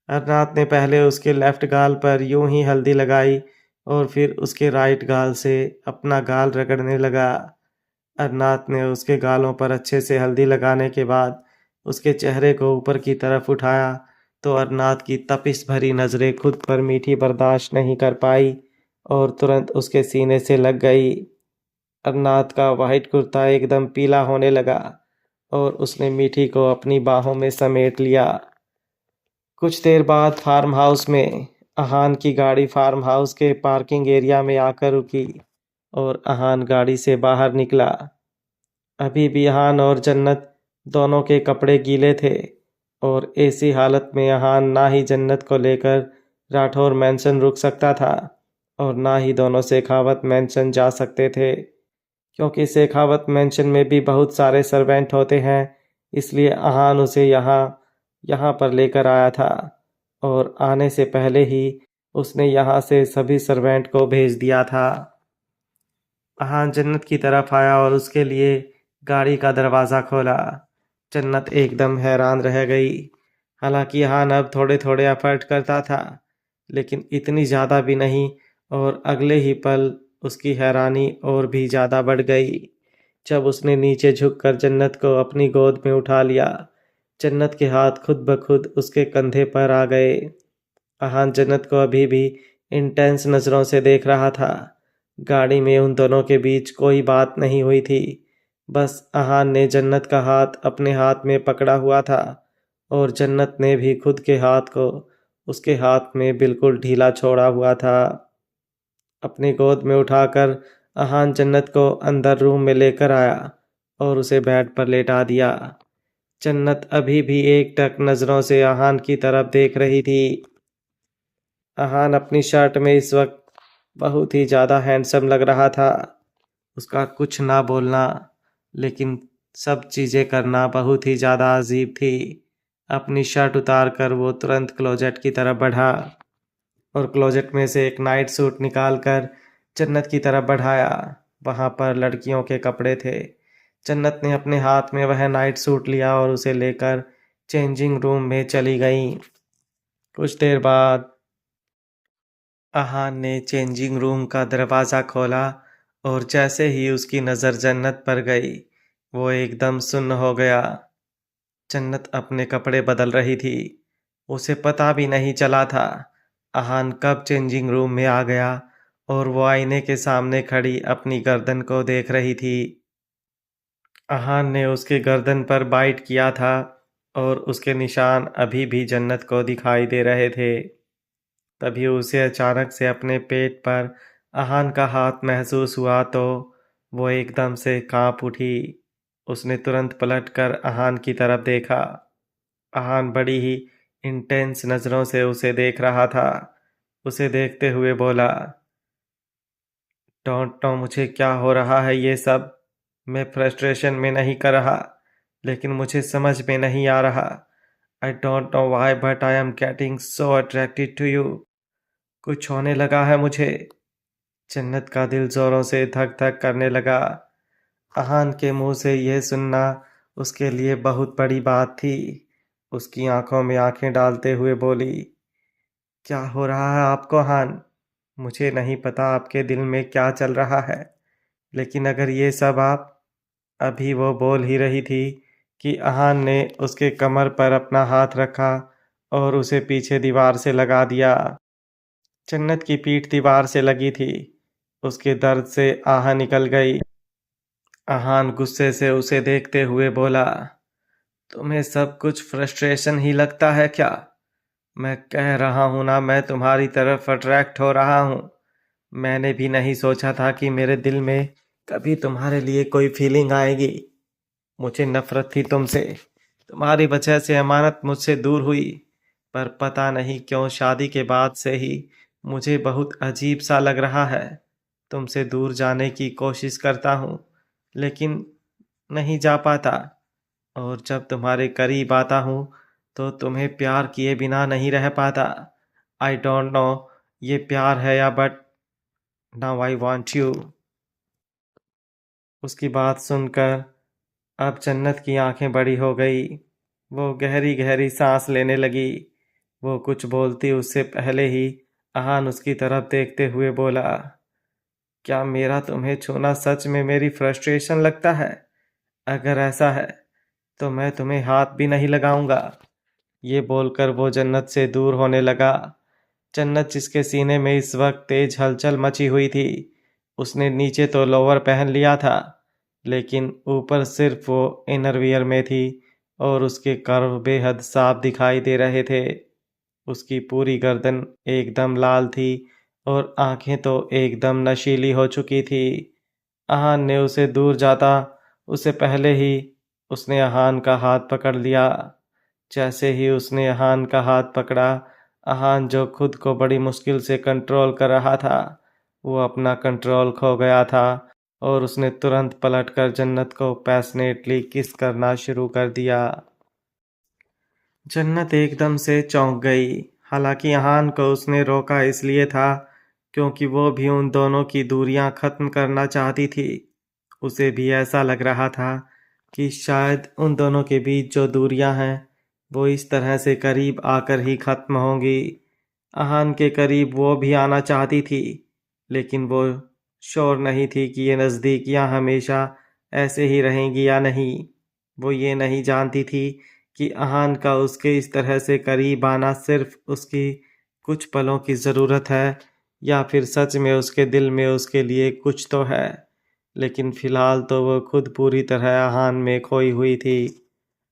अरनाथ ने पहले उसके लेफ्ट गाल पर यूं ही हल्दी लगाई और फिर उसके राइट गाल से अपना गाल रगड़ने लगा। अरनाथ ने उसके गालों पर अच्छे से हल्दी लगाने के बाद उसके चेहरे को ऊपर की तरफ उठाया तो अरनाथ की तपिश भरी नज़रें खुद पर मीठी बर्दाश्त नहीं कर पाई और तुरंत उसके सीने से लग गई। अरनाथ का वाइट कुर्ता एकदम पीला होने लगा और उसने मीठी को अपनी बाहों में समेट लिया। कुछ देर बाद फार्म हाउस में अहान की गाड़ी फार्म हाउस के पार्किंग एरिया में आकर रुकी और अहान गाड़ी से बाहर निकला। अभी भी अहान और जन्नत दोनों के कपड़े गीले थे और ऐसी हालत में अहान ना ही जन्नत को लेकर राठौर मैंसन रुक सकता था और ना ही दोनों शेखावत मैंसन जा सकते थे, क्योंकि शेखावत मैंशन में भी बहुत सारे सर्वेंट होते हैं। इसलिए अहान उसे यहाँ पर लेकर आया था और आने से पहले ही उसने यहाँ से सभी सर्वेंट को भेज दिया था। अहान जन्नत की तरफ आया और उसके लिए गाड़ी का दरवाज़ा खोला। जन्नत एकदम हैरान रह गई। हालांकि अहान अब थोड़े थोड़े एफर्ट करता था, लेकिन इतनी ज़्यादा भी नहीं, और अगले ही पल उसकी हैरानी और भी ज़्यादा बढ़ गई जब उसने नीचे झुककर जन्नत को अपनी गोद में उठा लिया। जन्नत के हाथ खुद ब खुद उसके कंधे पर आ गए। अहान जन्नत को अभी भी इंटेंस नज़रों से देख रहा था। गाड़ी में उन दोनों के बीच कोई बात नहीं हुई थी। बस अहान ने जन्नत का हाथ अपने हाथ में पकड़ा हुआ था और जन्नत ने भी खुद के हाथ को उसके हाथ में बिल्कुल ढीला छोड़ा हुआ था। अपनी गोद में उठाकर अहान जन्नत को अंदर रूम में लेकर आया और उसे बेड पर लेटा दिया। जन्नत अभी भी एकटक नज़रों से अहान की तरफ देख रही थी। अहान अपनी शर्ट में इस वक्त बहुत ही ज़्यादा हैंडसम लग रहा था। उसका कुछ ना बोलना, लेकिन सब चीज़ें करना बहुत ही ज़्यादा अजीब थी। अपनी शर्ट उतार कर वो तुरंत क्लोजेट की तरफ बढ़ा और क्लोजेट में से एक नाइट सूट निकाल कर जन्नत की तरफ बढ़ाया। वहाँ पर लड़कियों के कपड़े थे। जन्नत ने अपने हाथ में वह नाइट सूट लिया और उसे लेकर चेंजिंग रूम में चली गई। कुछ देर बाद अहान ने चेंजिंग रूम का दरवाज़ा खोला और जैसे ही उसकी नज़र जन्नत पर गई, वो एकदम सुन्न हो गया। जन्नत अपने कपड़े बदल रही थी। उसे पता भी नहीं चला था अहान कब चेंजिंग रूम में आ गया और वो आईने के सामने खड़ी अपनी गर्दन को देख रही थी। अहान ने उसके गर्दन पर बाइट किया था और उसके निशान अभी भी जन्नत को दिखाई दे रहे थे। तभी उसे अचानक से अपने पेट पर अहान का हाथ महसूस हुआ तो वो एकदम से कांप उठी। उसने तुरंत पलटकर अहान की तरफ देखा। अहान बड़ी ही इंटेंस नज़रों से उसे देख रहा था। उसे देखते हुए बोला, डोंट नो मुझे क्या हो रहा है ये सब। मैं फ्रस्ट्रेशन में नहीं कर रहा, लेकिन मुझे समझ में नहीं आ रहा। I don't know why but I am getting so attracted to you. कुछ होने लगा है मुझे। जन्नत का दिल जोरों से धक धक करने लगा। अहान के मुंह से यह सुनना उसके लिए बहुत बड़ी बात थी। उसकी आंखों में आंखें डालते हुए बोली, क्या हो रहा है आपको अहान? मुझे नहीं पता आपके दिल में क्या चल रहा है, लेकिन अगर ये सब आप। अभी वो बोल ही रही थी कि अहान ने उसके कमर पर अपना हाथ रखा और उसे पीछे दीवार से लगा दिया। जन्नत की पीठ दीवार से लगी थी। उसके दर्द से आह निकल गई। अहान गुस्से से उसे देखते हुए बोला, तुम्हें सब कुछ फ्रस्ट्रेशन ही लगता है क्या? मैं कह रहा हूं ना, मैं तुम्हारी तरफ अट्रैक्ट हो रहा हूं। मैंने भी नहीं सोचा था कि मेरे दिल में कभी तुम्हारे लिए कोई फीलिंग आएगी। मुझे नफरत थी तुमसे। तुम्हारी वजह से अमानत मुझसे दूर हुई। पर पता नहीं क्यों शादी के बाद से ही मुझे बहुत अजीब सा लग रहा है। तुमसे दूर जाने की कोशिश करता हूँ, लेकिन नहीं जा पाता। और जब तुम्हारे करीब आता हूँ तो तुम्हें प्यार किए बिना नहीं रह पाता। आई डोंट नो ये प्यार है या but now I want you. उसकी बात सुनकर अब जन्नत की आंखें बड़ी हो गई। वो गहरी गहरी सांस लेने लगी। वो कुछ बोलती उससे पहले ही अहान उसकी तरफ देखते हुए बोला, क्या मेरा तुम्हें छूना सच में मेरी फ्रस्ट्रेशन लगता है? अगर ऐसा है तो मैं तुम्हें हाथ भी नहीं लगाऊंगा। ये बोलकर वो जन्नत से दूर होने लगा। जन्नत जिसके सीने में इस वक्त तेज हलचल मची हुई थी, उसने नीचे तो लोअर पहन लिया था, लेकिन ऊपर सिर्फ वो इनरवियर में थी और उसके कर्व बेहद साफ दिखाई दे रहे थे। उसकी पूरी गर्दन एकदम लाल थी और आंखें तो एकदम नशीली हो चुकी थी। अहान ने उसे दूर जाता उससे पहले ही उसने अहान का हाथ पकड़ लिया। जैसे ही उसने अहान का हाथ पकड़ा, अहान जो खुद को बड़ी मुश्किल से कंट्रोल कर रहा था, वो अपना कंट्रोल खो गया था और उसने तुरंत पलटकर जन्नत को पैशनेटली किस करना शुरू कर दिया। जन्नत एकदम से चौंक गई। हालांकि अहान को उसने रोका इसलिए था क्योंकि वो भी उन दोनों की दूरियां खत्म करना चाहती थी। उसे भी ऐसा लग रहा था कि शायद उन दोनों के बीच जो दूरियां हैं वो इस तरह से करीब आकर ही खत्म होंगी। अहान के करीब वो भी आना चाहती थी, लेकिन वो श्योर नहीं थी कि ये नज़दीकियां हमेशा ऐसे ही रहेंगी या नहीं। वो ये नहीं जानती थी कि अहान का उसके इस तरह से करीब आना सिर्फ उसकी कुछ पलों की ज़रूरत है या फिर सच में उसके दिल में उसके लिए कुछ तो है। लेकिन फिलहाल तो वो खुद पूरी तरह अहान में खोई हुई थी।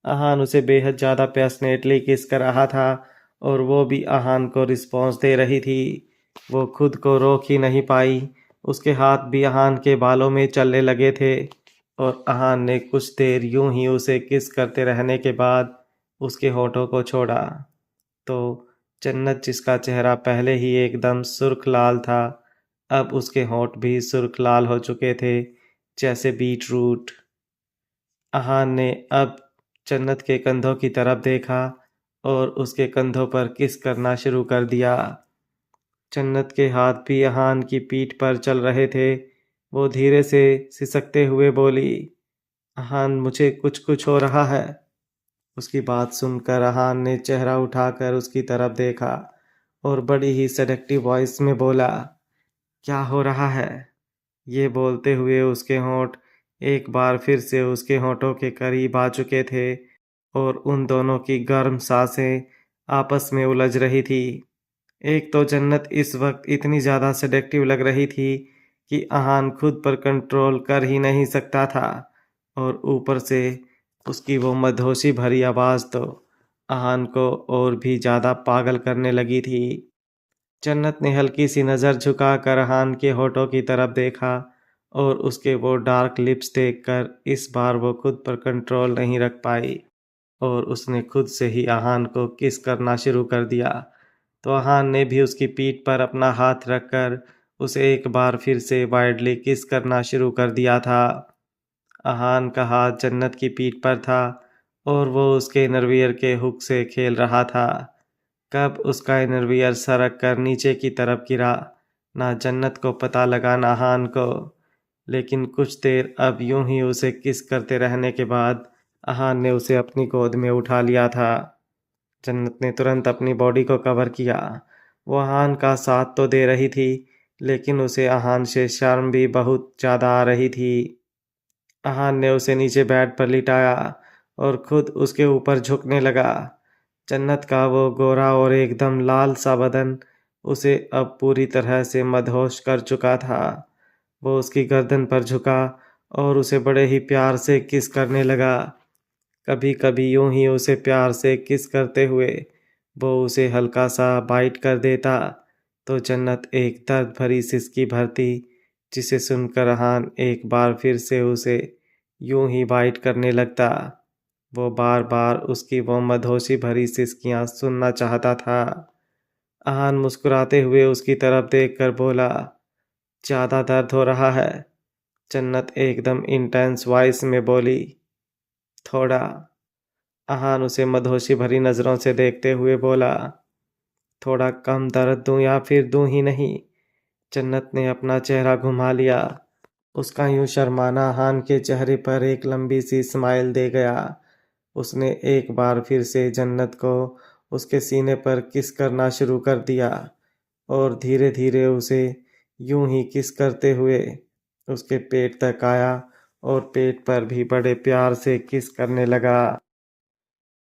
अहान उसे बेहद ज़्यादा पैशनेटली किस कर रहा था और वो भी अहान को रिस्पॉन्स दे रही थी। वो खुद को रोक ही नहीं पाई। उसके हाथ भी अहान के बालों में चलने लगे थे और अहान ने कुछ देर यूं ही उसे किस करते रहने के बाद उसके होठों को छोड़ा तो जन्नत जिसका चेहरा पहले ही एकदम सुर्ख लाल था, अब उसके होंठ भी सुर्ख लाल हो चुके थे, जैसे बीट रूट। अहान ने अब जन्नत के कंधों की तरफ देखा और उसके कंधों पर किस करना शुरू कर दिया। जन्नत के हाथ भी अहान की पीठ पर चल रहे थे। वो धीरे से सिसकते हुए बोली, अहान मुझे कुछ कुछ हो रहा है। उसकी बात सुनकर अहान ने चेहरा उठाकर उसकी तरफ देखा और बड़ी ही सेडक्टिव वॉइस में बोला, क्या हो रहा है? ये बोलते हुए उसके होंठ एक बार फिर से उसके होंठों के करीब आ चुके थे और उन दोनों की गर्म सांसें आपस में उलझ रही थी। एक तो जन्नत इस वक्त इतनी ज़्यादा सेडक्टिव लग रही थी कि अहान खुद पर कंट्रोल कर ही नहीं सकता था और ऊपर से उसकी वो मदहोशी भरी आवाज़ तो अहान को और भी ज़्यादा पागल करने लगी थी। जन्नत ने हल्की सी नज़र झुकाकर अहान के होठों की तरफ देखा और उसके वो डार्क लिप्स देखकर इस बार वो खुद पर कंट्रोल नहीं रख पाई और उसने खुद से ही अहान को किस करना शुरू कर दिया। तो अहान ने भी उसकी पीठ पर अपना हाथ रखकर उसे एक बार फिर से वाइडली किस करना शुरू कर दिया था। अहान का हाथ जन्नत की पीठ पर था और वो उसके इनरवियर के हुक से खेल रहा था। कब उसका इनरवियर सरक कर नीचे की तरफ गिरा, ना जन्नत को पता लगा ना अहान को। लेकिन कुछ देर अब यूं ही उसे किस करते रहने के बाद अहान ने उसे अपनी गोद में उठा लिया था। जन्नत ने तुरंत अपनी बॉडी को कवर किया। वो अहान का साथ तो दे रही थी, लेकिन उसे अहान से शर्म भी बहुत ज़्यादा आ रही थी। अहान ने उसे नीचे बेड पर लिटाया और खुद उसके ऊपर झुकने लगा। जन्नत का वो गोरा और एकदम लाल सा बदन उसे अब पूरी तरह से मदहोश कर चुका था। वो उसकी गर्दन पर झुका और उसे बड़े ही प्यार से किस करने लगा। कभी कभी यूं ही उसे प्यार से किस करते हुए वो उसे हल्का सा बाइट कर देता तो जन्नत एक दर्द भरी सिसकी भरती, जिसे सुनकर अहान एक बार फिर से उसे यूं ही बाइट करने लगता। वो बार बार उसकी वो मदहोशी भरी सिसकियां सुनना चाहता था। अहान मुस्कुराते हुए उसकी तरफ देखकर बोला, ज़्यादा दर्द हो रहा है? जन्नत एकदम इंटेंस वॉइस में बोली, थोड़ा। अहान उसे मदहोशी भरी नज़रों से देखते हुए बोला, थोड़ा कम दर्द दूं या फिर दूं ही नहीं? जन्नत ने अपना चेहरा घुमा लिया। उसका यूं शर्माना अहान के चेहरे पर एक लंबी सी स्माइल दे गया। उसने एक बार फिर से जन्नत को उसके सीने पर किस करना शुरू कर दिया और धीरे धीरे उसे यूं ही किस करते हुए उसके पेट तक आया और पेट पर भी बड़े प्यार से किस करने लगा।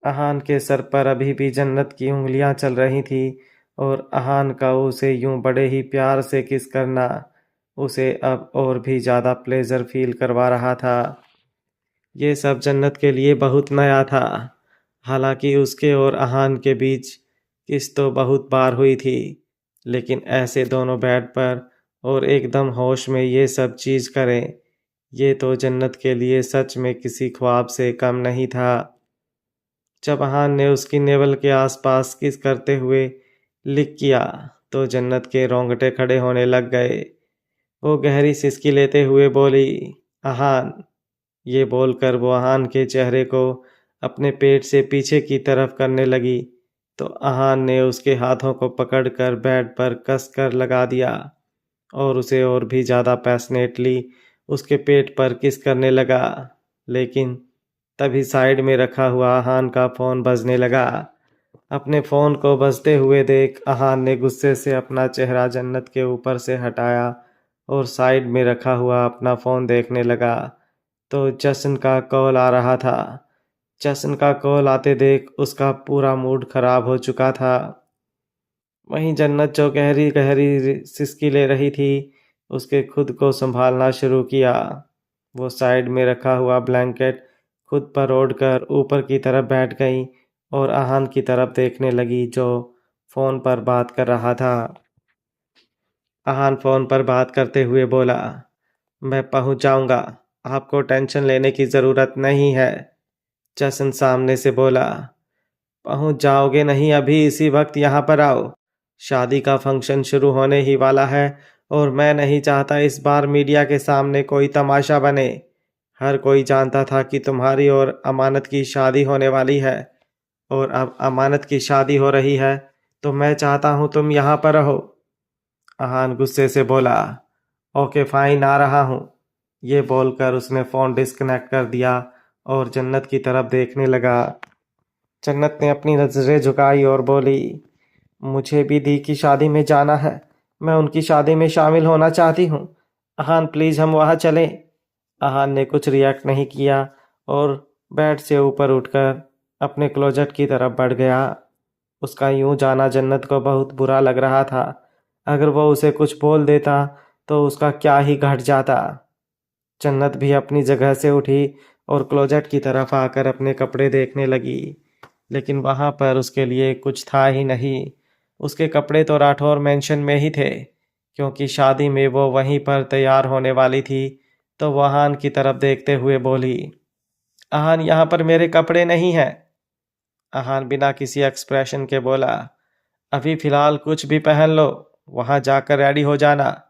अहान के सर पर अभी भी जन्नत की उंगलियां चल रही थी और अहान का उसे यूं बड़े ही प्यार से किस करना उसे अब और भी ज़्यादा प्लेजर फील करवा रहा था। ये सब जन्नत के लिए बहुत नया था। हालांकि उसके और अहान के बीच किस तो बहुत बार हुई थी, लेकिन ऐसे दोनों बेड पर और एकदम होश में ये सब चीज़ करें, ये तो जन्नत के लिए सच में किसी ख्वाब से कम नहीं था। जब अहान ने उसकी नेवल के आसपास किस करते हुए लिक किया तो जन्नत के रोंगटे खड़े होने लग गए। वो गहरी सिसकी लेते हुए बोली, अहान। ये बोलकर वो अहान के चेहरे को अपने पेट से पीछे की तरफ करने लगी तो अहान ने उसके हाथों को पकड़कर बेड पर कस कर लगा दिया और उसे और भी ज़्यादा पैशनेटली उसके पेट पर किस करने लगा। लेकिन तभी साइड में रखा हुआ अहान का फ़ोन बजने लगा। अपने फ़ोन को बजते हुए देख अहान ने गुस्से से अपना चेहरा जन्नत के ऊपर से हटाया और साइड में रखा हुआ अपना फ़ोन देखने लगा तो जशन का कॉल आ रहा था। जशन का कॉल आते देख उसका पूरा मूड खराब हो चुका था। वहीं जन्नत जो गहरी गहरी सिसकी ले रही थी, उसके खुद को संभालना शुरू किया। वो साइड में रखा हुआ ब्लैंकेट खुद पर ओढ़कर ऊपर की तरफ बैठ गई और अहान की तरफ देखने लगी जो फ़ोन पर बात कर रहा था। अहान फ़ोन पर बात करते हुए बोला, मैं पहुंच जाऊंगा, आपको टेंशन लेने की ज़रूरत नहीं है। जसन सामने से बोला, पहुंच जाओगे नहीं, अभी इसी वक्त यहाँ पर आओ। शादी का फंक्शन शुरू होने ही वाला है और मैं नहीं चाहता इस बार मीडिया के सामने कोई तमाशा बने। हर कोई जानता था कि तुम्हारी और अमानत की शादी होने वाली है और अब अमानत की शादी हो रही है तो मैं चाहता हूँ तुम यहाँ पर रहो। अहान गुस्से से बोला, ओके फाइन, आ रहा हूँ। ये बोलकर उसने फ़ोन डिस्कनेक्ट कर दिया और जन्नत की तरफ देखने लगा। जन्नत ने अपनी नज़रें झुकाई और बोली, मुझे भी दी की शादी में जाना है, मैं उनकी शादी में शामिल होना चाहती हूँ। अहान प्लीज़ हम वहाँ चलें। अहान ने कुछ रिएक्ट नहीं किया और बेड से ऊपर उठकर अपने क्लोजेट की तरफ बढ़ गया। उसका यूं जाना जन्नत को बहुत बुरा लग रहा था। अगर वो उसे कुछ बोल देता तो उसका क्या ही घट जाता। जन्नत भी अपनी जगह से उठी और क्लोजेट की तरफ आकर अपने कपड़े देखने लगी, लेकिन वहाँ पर उसके लिए कुछ था ही नहीं। उसके कपड़े तो राठौर मेंशन में ही थे, क्योंकि शादी में वो वहीं पर तैयार होने वाली थी। तो वो आहान की तरफ देखते हुए बोली, आहान, यहाँ पर मेरे कपड़े नहीं हैं। आहान बिना किसी एक्सप्रेशन के बोला, अभी फिलहाल कुछ भी पहन लो, वहां जाकर रेडी हो जाना।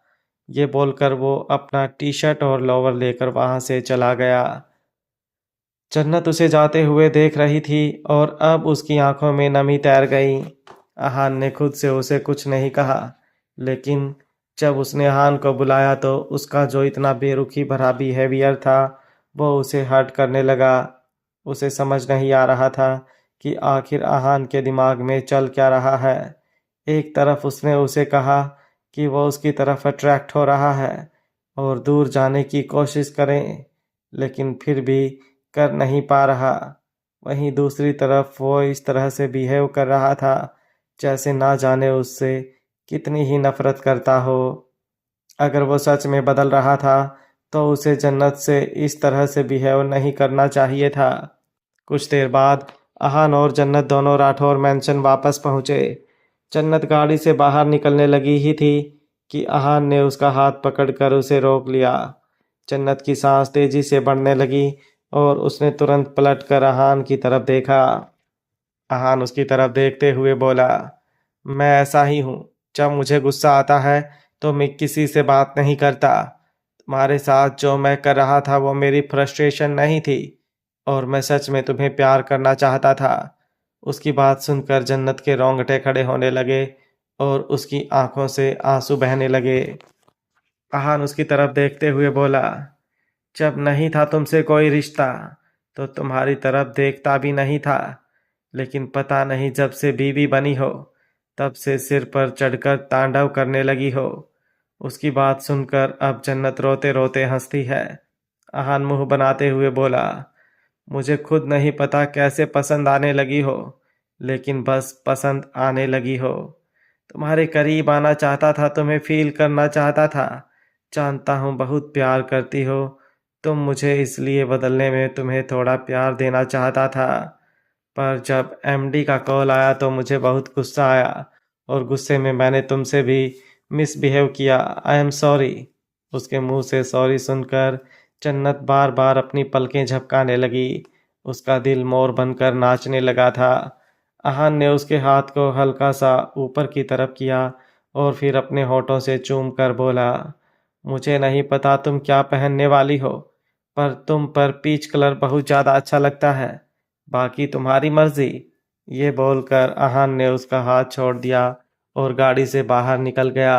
ये बोलकर वो अपना टी शर्ट और लोअर लेकर वहां से चला गया। जन्नत उसे जाते हुए देख रही थी और अब उसकी आंखों में नमी तैर गई। आहान ने खुद से उसे कुछ नहीं कहा, लेकिन जब उसने आहान को बुलाया तो उसका जो इतना बेरुखी भरा बिहेवियर था वो उसे हर्ट करने लगा। उसे समझ नहीं आ रहा था कि आखिर आहान के दिमाग में चल क्या रहा है। एक तरफ उसने उसे कहा कि वो उसकी तरफ अट्रैक्ट हो रहा है और दूर जाने की कोशिश करें, लेकिन फिर भी कर नहीं पा रहा। वहीं दूसरी तरफ वो इस तरह से बिहेव कर रहा था जैसे ना जाने उससे कितनी ही नफरत करता हो। अगर वो सच में बदल रहा था तो उसे जन्नत से इस तरह से बिहेव नहीं करना चाहिए था। कुछ देर बाद आहान और जन्नत दोनों राठौर मैंशन वापस पहुंचे। जन्नत गाड़ी से बाहर निकलने लगी ही थी कि आहान ने उसका हाथ पकड़कर उसे रोक लिया। जन्नत की सांस तेजी से बढ़ने लगी और उसने तुरंत पलटकर आहान की तरफ देखा। आहान उसकी तरफ देखते हुए बोला, मैं ऐसा ही हूँ। जब मुझे गुस्सा आता है तो मैं किसी से बात नहीं करता। तुम्हारे साथ जो मैं कर रहा था वो मेरी फ्रस्ट्रेशन नहीं थी, और मैं सच में तुम्हें प्यार करना चाहता था। उसकी बात सुनकर जन्नत के रोंगटे खड़े होने लगे और उसकी आंखों से आंसू बहने लगे। आहान उसकी तरफ देखते हुए बोला, जब नहीं था तुमसे कोई रिश्ता तो तुम्हारी तरफ देखता भी नहीं था, लेकिन पता नहीं जब से बीवी बनी हो तब से सिर पर चढ़कर तांडव करने लगी हो। उसकी बात सुनकर अब जन्नत रोते रोते हंसती है। आहान मुंह बनाते हुए बोला, मुझे खुद नहीं पता कैसे पसंद आने लगी हो, लेकिन बस पसंद आने लगी हो। तुम्हारे करीब आना चाहता था, तुम्हें फील करना चाहता था। जानता हूँ बहुत प्यार करती हो तुम मुझे, इसलिए बदलने में तुम्हें थोड़ा प्यार देना चाहता था। पर जब एमडी का कॉल आया तो मुझे बहुत गुस्सा आया और गुस्से में मैंने तुमसे भी मिसबिहेव किया। I am sorry. उसके मुंह से सॉरी सुनकर जन्नत बार बार अपनी पलकें झपकाने लगी। उसका दिल मोर बनकर नाचने लगा था। आहान ने उसके हाथ को हल्का सा ऊपर की तरफ किया और फिर अपने होठों से चूम कर बोला, मुझे नहीं पता तुम क्या पहनने वाली हो, पर तुम पर पीच कलर बहुत ज़्यादा अच्छा लगता है। बाकी तुम्हारी मर्जी। ये बोलकर आहान ने उसका हाथ छोड़ दिया और गाड़ी से बाहर निकल गया।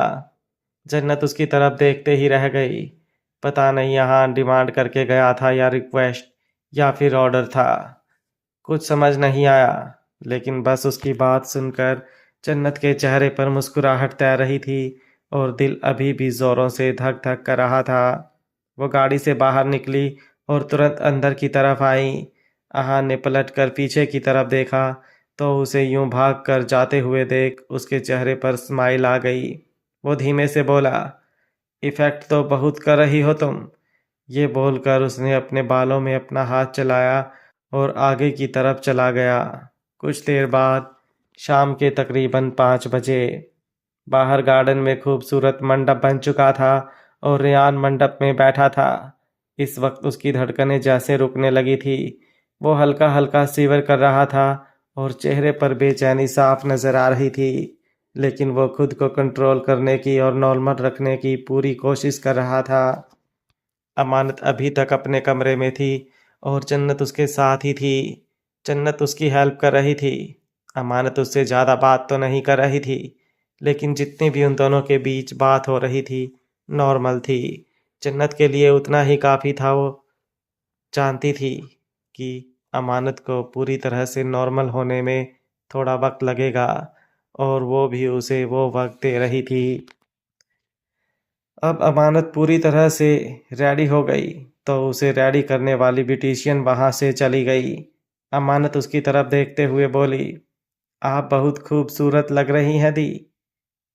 जन्नत उसकी तरफ देखते ही रह गई। पता नहीं आहान डिमांड करके गया था या रिक्वेस्ट या फिर ऑर्डर था। कुछ समझ नहीं आया, लेकिन बस उसकी बात सुनकर जन्नत के चेहरे पर मुस्कुराहट तैर रही थी और दिल अभी भी जोरों से धक धक कर रहा था। वो गाड़ी से बाहर निकली और तुरंत अंदर की तरफ आई। आहान ने पलटकर पीछे की तरफ देखा तो उसे यूं भाग कर जाते हुए देख उसके चेहरे पर स्माइल आ गई। वो धीमे से बोला, इफेक्ट तो बहुत कर रही हो तुम। ये बोलकर उसने अपने बालों में अपना हाथ चलाया और आगे की तरफ चला गया। कुछ देर बाद शाम के तकरीबन 5 बजे बाहर गार्डन में खूबसूरत मंडप बन चुका था और रेयान मंडप में बैठा था। इस वक्त उसकी धड़कनें जैसे रुकने लगी थी। वो हल्का हल्का सीवर कर रहा था और चेहरे पर बेचैनी साफ नजर आ रही थी, लेकिन वो खुद को कंट्रोल करने की और नॉर्मल रखने की पूरी कोशिश कर रहा था। अमानत अभी तक अपने कमरे में थी और जन्नत उसके साथ ही थी। जन्नत उसकी हेल्प कर रही थी। अमानत उससे ज़्यादा बात तो नहीं कर रही थी, लेकिन जितनी भी उन दोनों के बीच बात हो रही थी नॉर्मल थी। जन्नत के लिए उतना ही काफ़ी था। वो जानती थी कि अमानत को पूरी तरह से नॉर्मल होने में थोड़ा वक्त लगेगा, और वो भी उसे वो वक्त दे रही थी। अब अमानत पूरी तरह से रेडी हो गई तो उसे रेडी करने वाली ब्यूटिशियन वहां से चली गई। अमानत उसकी तरफ देखते हुए बोली, आप बहुत खूबसूरत लग रही हैं दी।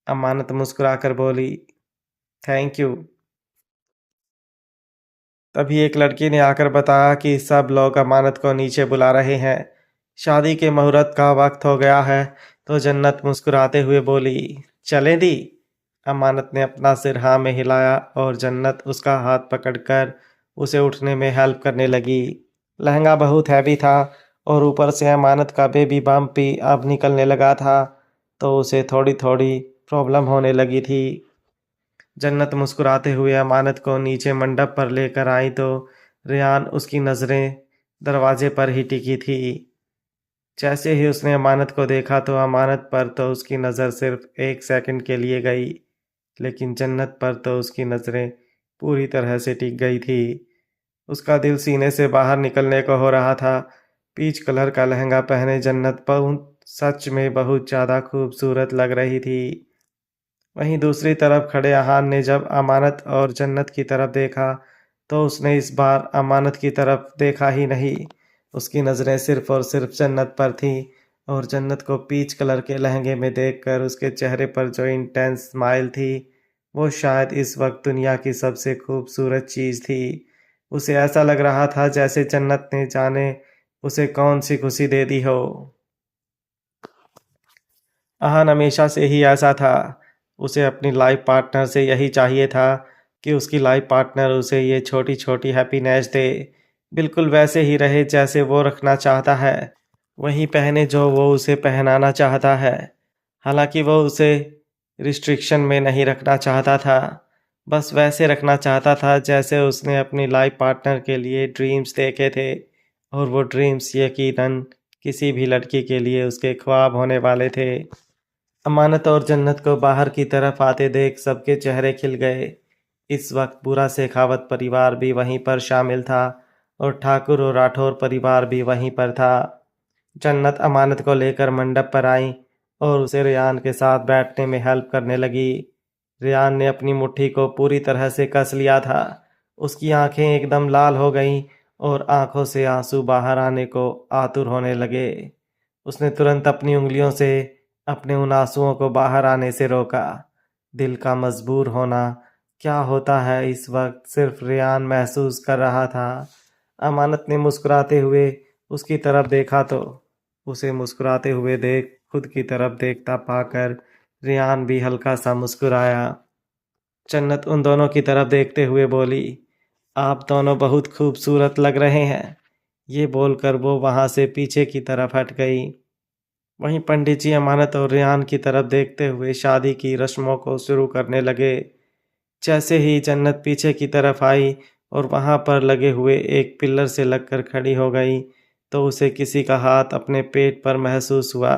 अमानत मुस्कुराकर बोली, थैंक यू। तभी एक लड़की ने आकर बताया कि सब लोग अमानत को नीचे बुला रहे हैं, शादी के मुहूर्त का वक्त हो गया है। तो जन्नत मुस्कुराते हुए बोली, चले दी। अमानत ने अपना सिर हाँ में हिलाया और जन्नत उसका हाथ पकड़कर उसे उठने में हेल्प करने लगी। लहंगा बहुत हैवी था और ऊपर से अमानत का बेबी बम्प भी अब निकलने लगा था, तो उसे थोड़ी थोड़ी प्रॉब्लम होने लगी थी। जन्नत मुस्कुराते हुए अमानत को नीचे मंडप पर लेकर आई तो रेयान उसकी नज़रें दरवाजे पर ही टिकी थी। जैसे ही उसने अमानत को देखा तो अमानत पर तो उसकी नज़र सिर्फ एक सेकंड के लिए गई, लेकिन जन्नत पर तो उसकी नज़रें पूरी तरह से टिक गई थी। उसका दिल सीने से बाहर निकलने को हो रहा था। पीच कलर का लहंगा पहने जन्नत बहुत सच में बहुत ज़्यादा खूबसूरत लग रही थी। वहीं दूसरी तरफ खड़े अहान ने जब अमानत और जन्नत की तरफ देखा तो उसने इस बार अमानत की तरफ देखा ही नहीं। उसकी नज़रें सिर्फ और सिर्फ जन्नत पर थीं और जन्नत को पीच कलर के लहंगे में देखकर उसके चेहरे पर जो इंटेंस स्माइल थी, वो शायद इस वक्त दुनिया की सबसे खूबसूरत चीज़ थी। उसे ऐसा लग रहा था जैसे जन्नत ने जाने उसे कौन सी खुशी दे दी हो। अहान हमेशा से ही ऐसा था। उसे अपनी लाइफ पार्टनर से यही चाहिए था कि उसकी लाइफ पार्टनर उसे ये छोटी छोटी हैप्पीनेस दे, बिल्कुल वैसे ही रहे जैसे वो रखना चाहता है, वही पहने जो वो उसे पहनाना चाहता है। हालांकि वो उसे रिस्ट्रिक्शन में नहीं रखना चाहता था, बस वैसे रखना चाहता था जैसे उसने अपनी लाइफ पार्टनर के लिए ड्रीम्स देखे थे, और वो ड्रीम्स यकीनन किसी भी लड़की के लिए उसके ख्वाब होने वाले थे। अमानत और जन्नत को बाहर की तरफ आते देख सबके चेहरे खिल गए। इस वक्त पूरा शेखावत परिवार भी वहीं पर शामिल था और ठाकुर और राठौर परिवार भी वहीं पर था। जन्नत अमानत को लेकर मंडप पर आई और उसे रेयान के साथ बैठने में हेल्प करने लगी। रेयान ने अपनी मुट्ठी को पूरी तरह से कस लिया था। उसकी आंखें एकदम लाल हो गईं और आंखों से आंसू बाहर आने को आतुर होने लगे। उसने तुरंत अपनी उंगलियों से अपने उन आंसुओं को बाहर आने से रोका। दिल का मजबूर होना क्या होता है इस वक्त सिर्फ रेयान महसूस कर रहा था। अमानत ने मुस्कुराते हुए उसकी तरफ देखा तो उसे मुस्कुराते हुए देख खुद की तरफ देखता पाकर रेयान भी हल्का सा मुस्कुराया। जन्नत उन दोनों की तरफ देखते हुए बोली, आप दोनों बहुत खूबसूरत लग रहे हैं। ये बोलकर वो वहाँ से पीछे की तरफ हट गई। वहीं पंडित जी अमानत और रेहान की तरफ देखते हुए शादी की रस्मों को शुरू करने लगे। जैसे ही जन्नत पीछे की तरफ आई और वहां पर लगे हुए एक पिलर से लगकर खड़ी हो गई तो उसे किसी का हाथ अपने पेट पर महसूस हुआ।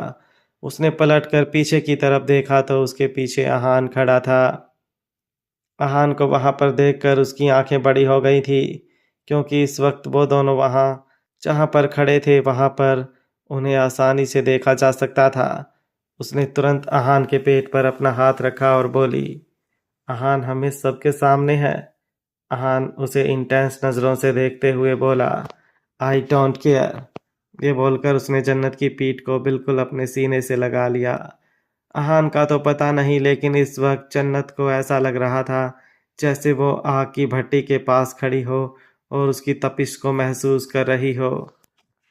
उसने पलटकर पीछे की तरफ देखा तो उसके पीछे अहान खड़ा था। अहान को वहां पर देखकर उसकी आंखें बड़ी हो गई थी, क्योंकि इस वक्त वो दोनों वहां जहां पर खड़े थे वहां पर उन्हें आसानी से देखा जा सकता था। उसने तुरंत अहान के पेट पर अपना हाथ रखा और बोली, अहान हम इस सबके सामने हैं। अहान उसे इंटेंस नज़रों से देखते हुए बोला, आई डोंट केयर। ये बोलकर उसने जन्नत की पीठ को बिल्कुल अपने सीने से लगा लिया। अहान का तो पता नहीं, लेकिन इस वक्त जन्नत को ऐसा लग रहा था जैसे वो आग की भट्टी के पास खड़ी हो और उसकी तपिश को महसूस कर रही हो।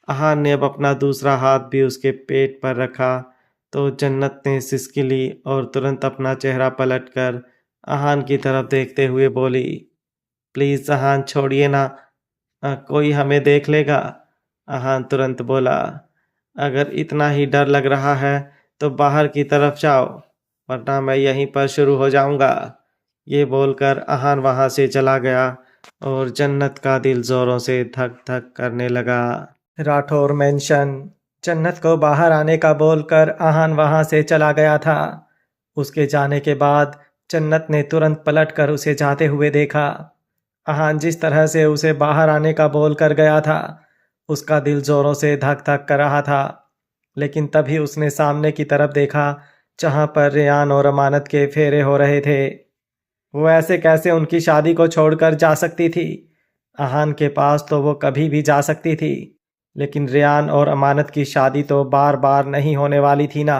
अहान ने अब अपना दूसरा हाथ भी उसके पेट पर रखा तो जन्नत ने सिसकी ली और तुरंत अपना चेहरा पलटकर अहान की तरफ देखते हुए बोली, प्लीज़ अहान छोड़िए ना, कोई हमें देख लेगा। अहान तुरंत बोला, अगर इतना ही डर लग रहा है तो बाहर की तरफ जाओ, वरना मैं यहीं पर शुरू हो जाऊंगा। ये बोलकर अहान वहां से चला गया और जन्नत का दिल जोरों से धक धक करने लगा। राठौर मेंशन। जन्नत को बाहर आने का बोलकर अहान वहां से चला गया था। उसके जाने के बाद जन्नत ने तुरंत पलटकर उसे जाते हुए देखा। अहान जिस तरह से उसे बाहर आने का बोल कर गया था, उसका दिल जोरों से धक धक कर रहा था। लेकिन तभी उसने सामने की तरफ देखा जहां पर रेयान और अमानत के फेरे हो रहे थे। वो ऐसे कैसे उनकी शादी को छोड़कर जा सकती थी? अहान के पास तो वो कभी भी जा सकती थी, लेकिन रेयान और अमानत की शादी तो बार बार नहीं होने वाली थी ना।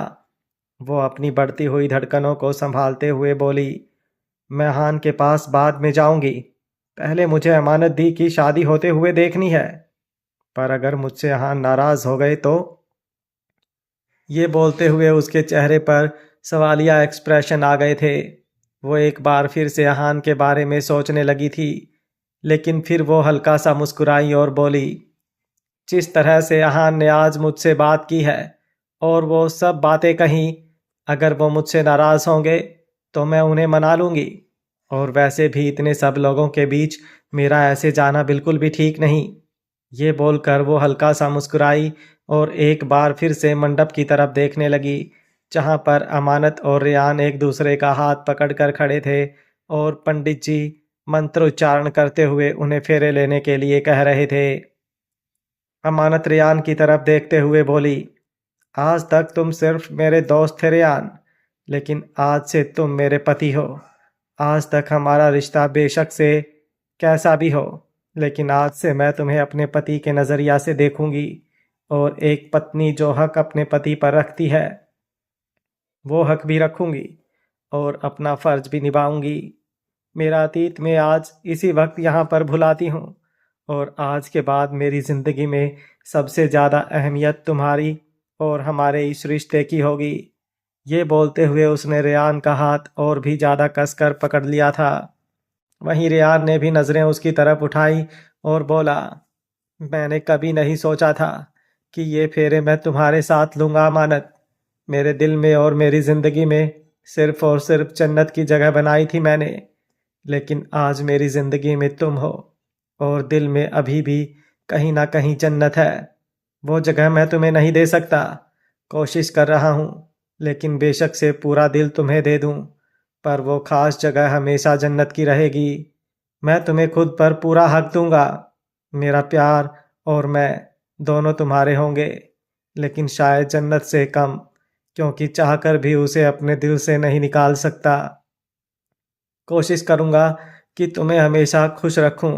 वो अपनी बढ़ती हुई धड़कनों को संभालते हुए बोली, मैं अहान के पास बाद में जाऊंगी, पहले मुझे अमानत दी कि शादी होते हुए देखनी है, पर अगर मुझसे यहाँ नाराज हो गए तो? ये बोलते हुए उसके चेहरे पर सवालिया एक्सप्रेशन आ गए थे। वो एक बार फिर से अहान के बारे में सोचने लगी थी, लेकिन फिर वो हल्का सा मुस्कुराई और बोली, जिस तरह से अहान ने आज मुझसे बात की है और वो सब बातें कहीं, अगर वो मुझसे नाराज होंगे तो मैं उन्हें मना लूंगी। और वैसे भी इतने सब लोगों के बीच मेरा ऐसे जाना बिल्कुल भी ठीक नहीं। ये बोलकर वो हल्का सा मुस्कुराई और एक बार फिर से मंडप की तरफ देखने लगी, जहाँ पर अमानत और रेयान एक दूसरे का हाथ पकड़कर खड़े थे और पंडित जी मंत्र उच्चारण करते हुए उन्हें फेरे लेने के लिए कह रहे थे। अमानत रेयान की तरफ देखते हुए बोली, आज तक तुम सिर्फ मेरे दोस्त थे रेयान, लेकिन आज से तुम मेरे पति हो। आज तक हमारा रिश्ता बेशक से कैसा भी हो, लेकिन आज से मैं तुम्हें अपने पति के नज़रिया से देखूंगी और एक पत्नी जो हक अपने पति पर रखती है वो हक भी रखूंगी और अपना फर्ज भी निभाऊंगी। मेरा अतीत में आज इसी वक्त यहाँ पर भुलाती हूँ और आज के बाद मेरी ज़िंदगी में सबसे ज़्यादा अहमियत तुम्हारी और हमारे इस रिश्ते की होगी। ये बोलते हुए उसने रेयान का हाथ और भी ज़्यादा कसकर पकड़ लिया था। वहीं रेयान ने भी नज़रें उसकी तरफ उठाई और बोला, मैंने कभी नहीं सोचा था कि ये फेरे मैं तुम्हारे साथ लूँगा अमानत। मेरे दिल में और मेरी ज़िंदगी में सिर्फ और सिर्फ जन्नत की जगह बनाई थी मैंने, लेकिन आज मेरी ज़िंदगी में तुम हो और दिल में अभी भी कहीं ना कहीं जन्नत है। वो जगह मैं तुम्हें नहीं दे सकता, कोशिश कर रहा हूँ, लेकिन बेशक से पूरा दिल तुम्हें दे दूँ, पर वो खास जगह हमेशा जन्नत की रहेगी। मैं तुम्हें खुद पर पूरा हक दूंगा। मेरा प्यार और मैं दोनों तुम्हारे होंगे, लेकिन शायद जन्नत से कम, क्योंकि चाहकर भी उसे अपने दिल से नहीं निकाल सकता। कोशिश करूंगा कि तुम्हें हमेशा खुश रखूं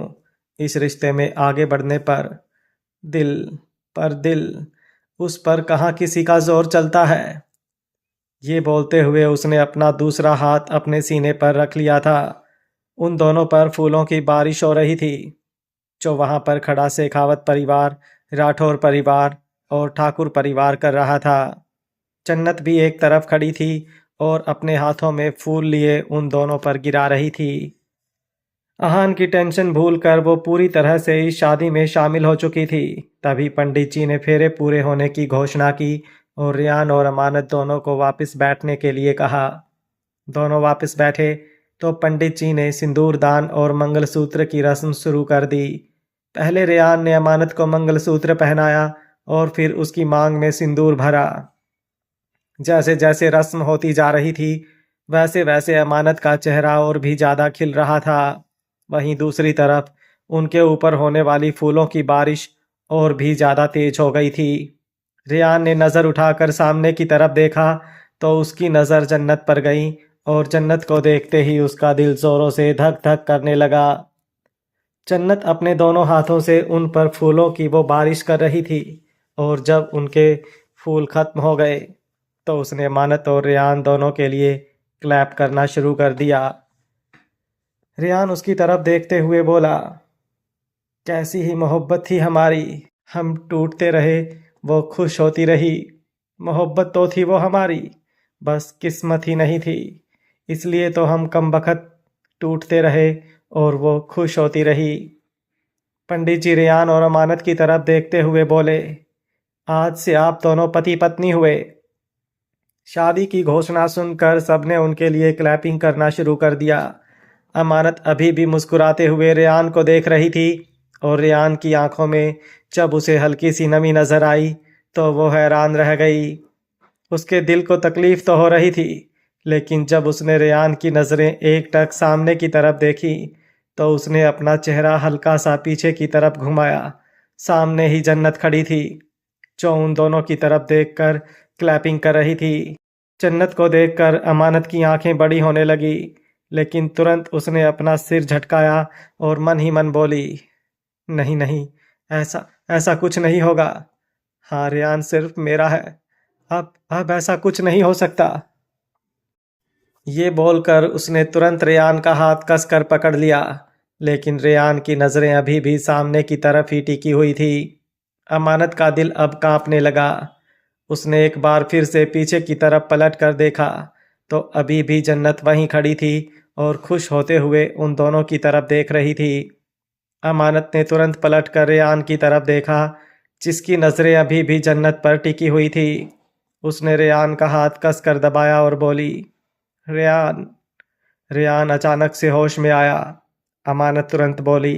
इस रिश्ते में आगे बढ़ने पर। दिल दिल उस पर कहाँ किसी का जोर चलता है। ये बोलते हुए उसने अपना दूसरा हाथ अपने सीने पर रख लिया था। उन दोनों पर फूलों की बारिश हो रही थी। जो वहां पर खड़ा शेखावत परिवार, राठौर परिवार और ठाकुर परिवार कर रहा था। जन्नत भी एक तरफ खड़ी थी और अपने हाथों में फूल लिए उन दोनों पर गिरा रही थी। अहान की टेंशन भूलकर वो पूरी तरह से इस शादी में शामिल हो चुकी थी। तभी पंडित जी ने फेरे पूरे होने की घोषणा की और रेयान और अमानत दोनों को वापस बैठने के लिए कहा। दोनों वापस बैठे तो पंडित जी ने सिंदूर दान और मंगलसूत्र की रस्म शुरू कर दी। पहले रेयान ने अमानत को मंगलसूत्र पहनाया और फिर उसकी मांग में सिंदूर भरा। जैसे जैसे रस्म होती जा रही थी, वैसे वैसे अमानत का चेहरा और भी ज़्यादा खिल रहा था। वहीं दूसरी तरफ उनके ऊपर होने वाली फूलों की बारिश और भी ज़्यादा तेज हो गई थी। रेयान ने नज़र उठाकर सामने की तरफ देखा तो उसकी नज़र जन्नत पर गई और जन्नत को देखते ही उसका दिल जोरों से धक धक करने लगा। जन्नत अपने दोनों हाथों से उन पर फूलों की वो बारिश कर रही थी और जब उनके फूल खत्म हो गए तो उसने अमानत और रेयान दोनों के लिए क्लैप करना शुरू कर दिया। रेयान उसकी तरफ देखते हुए बोला, कैसी ही मोहब्बत थी हमारी। हम टूटते रहे, वो खुश होती रही। मोहब्बत तो थी वो हमारी, बस किस्मत ही नहीं थी। इसलिए तो हम कमबख्त टूटते रहे और वो खुश होती रही। पंडित जी रेयान और अमानत की तरफ देखते हुए बोले, आज से आप दोनों पति पत्नी हुए। शादी की घोषणा सुनकर सबने उनके लिए क्लैपिंग करना शुरू कर दिया। अमानत अभी भी मुस्कुराते हुए रेयान को देख रही थी और रेयान की आंखों में जब उसे हल्की सी नमी नजर आई तो वो हैरान रह गई। उसके दिल को तकलीफ तो हो रही थी, लेकिन जब उसने रेयान की नज़रें एकटक सामने की तरफ देखी तो उसने अपना चेहरा हल्का सा पीछे की तरफ घुमाया। सामने ही जन्नत खड़ी थी, जो उन दोनों की तरफ देखकर क्लैपिंग कर रही थी। जन्नत को देखकर अमानत की आंखें बड़ी होने लगी, लेकिन तुरंत उसने अपना सिर झटकाया और मन ही मन बोली, नहीं नहीं, ऐसा ऐसा कुछ नहीं होगा। हाँ, रेयान सिर्फ मेरा है। अब ऐसा कुछ नहीं हो सकता। ये बोलकर उसने तुरंत रेयान का हाथ कसकर पकड़ लिया, लेकिन रेयान की नज़रें अभी भी सामने की तरफ ही टिकी हुई थी। अमानत का दिल अब कांपने लगा। उसने एक बार फिर से पीछे की तरफ पलट कर देखा तो अभी भी जन्नत वहीं खड़ी थी और खुश होते हुए उन दोनों की तरफ देख रही थी। अमानत ने तुरंत पलट कर रेयान की तरफ देखा, जिसकी नज़रें अभी भी जन्नत पर टिकी हुई थी। उसने रेयान का हाथ कसकर दबाया और बोली, रेयान। रेयान अचानक से होश में आया। अमानत तुरंत बोली,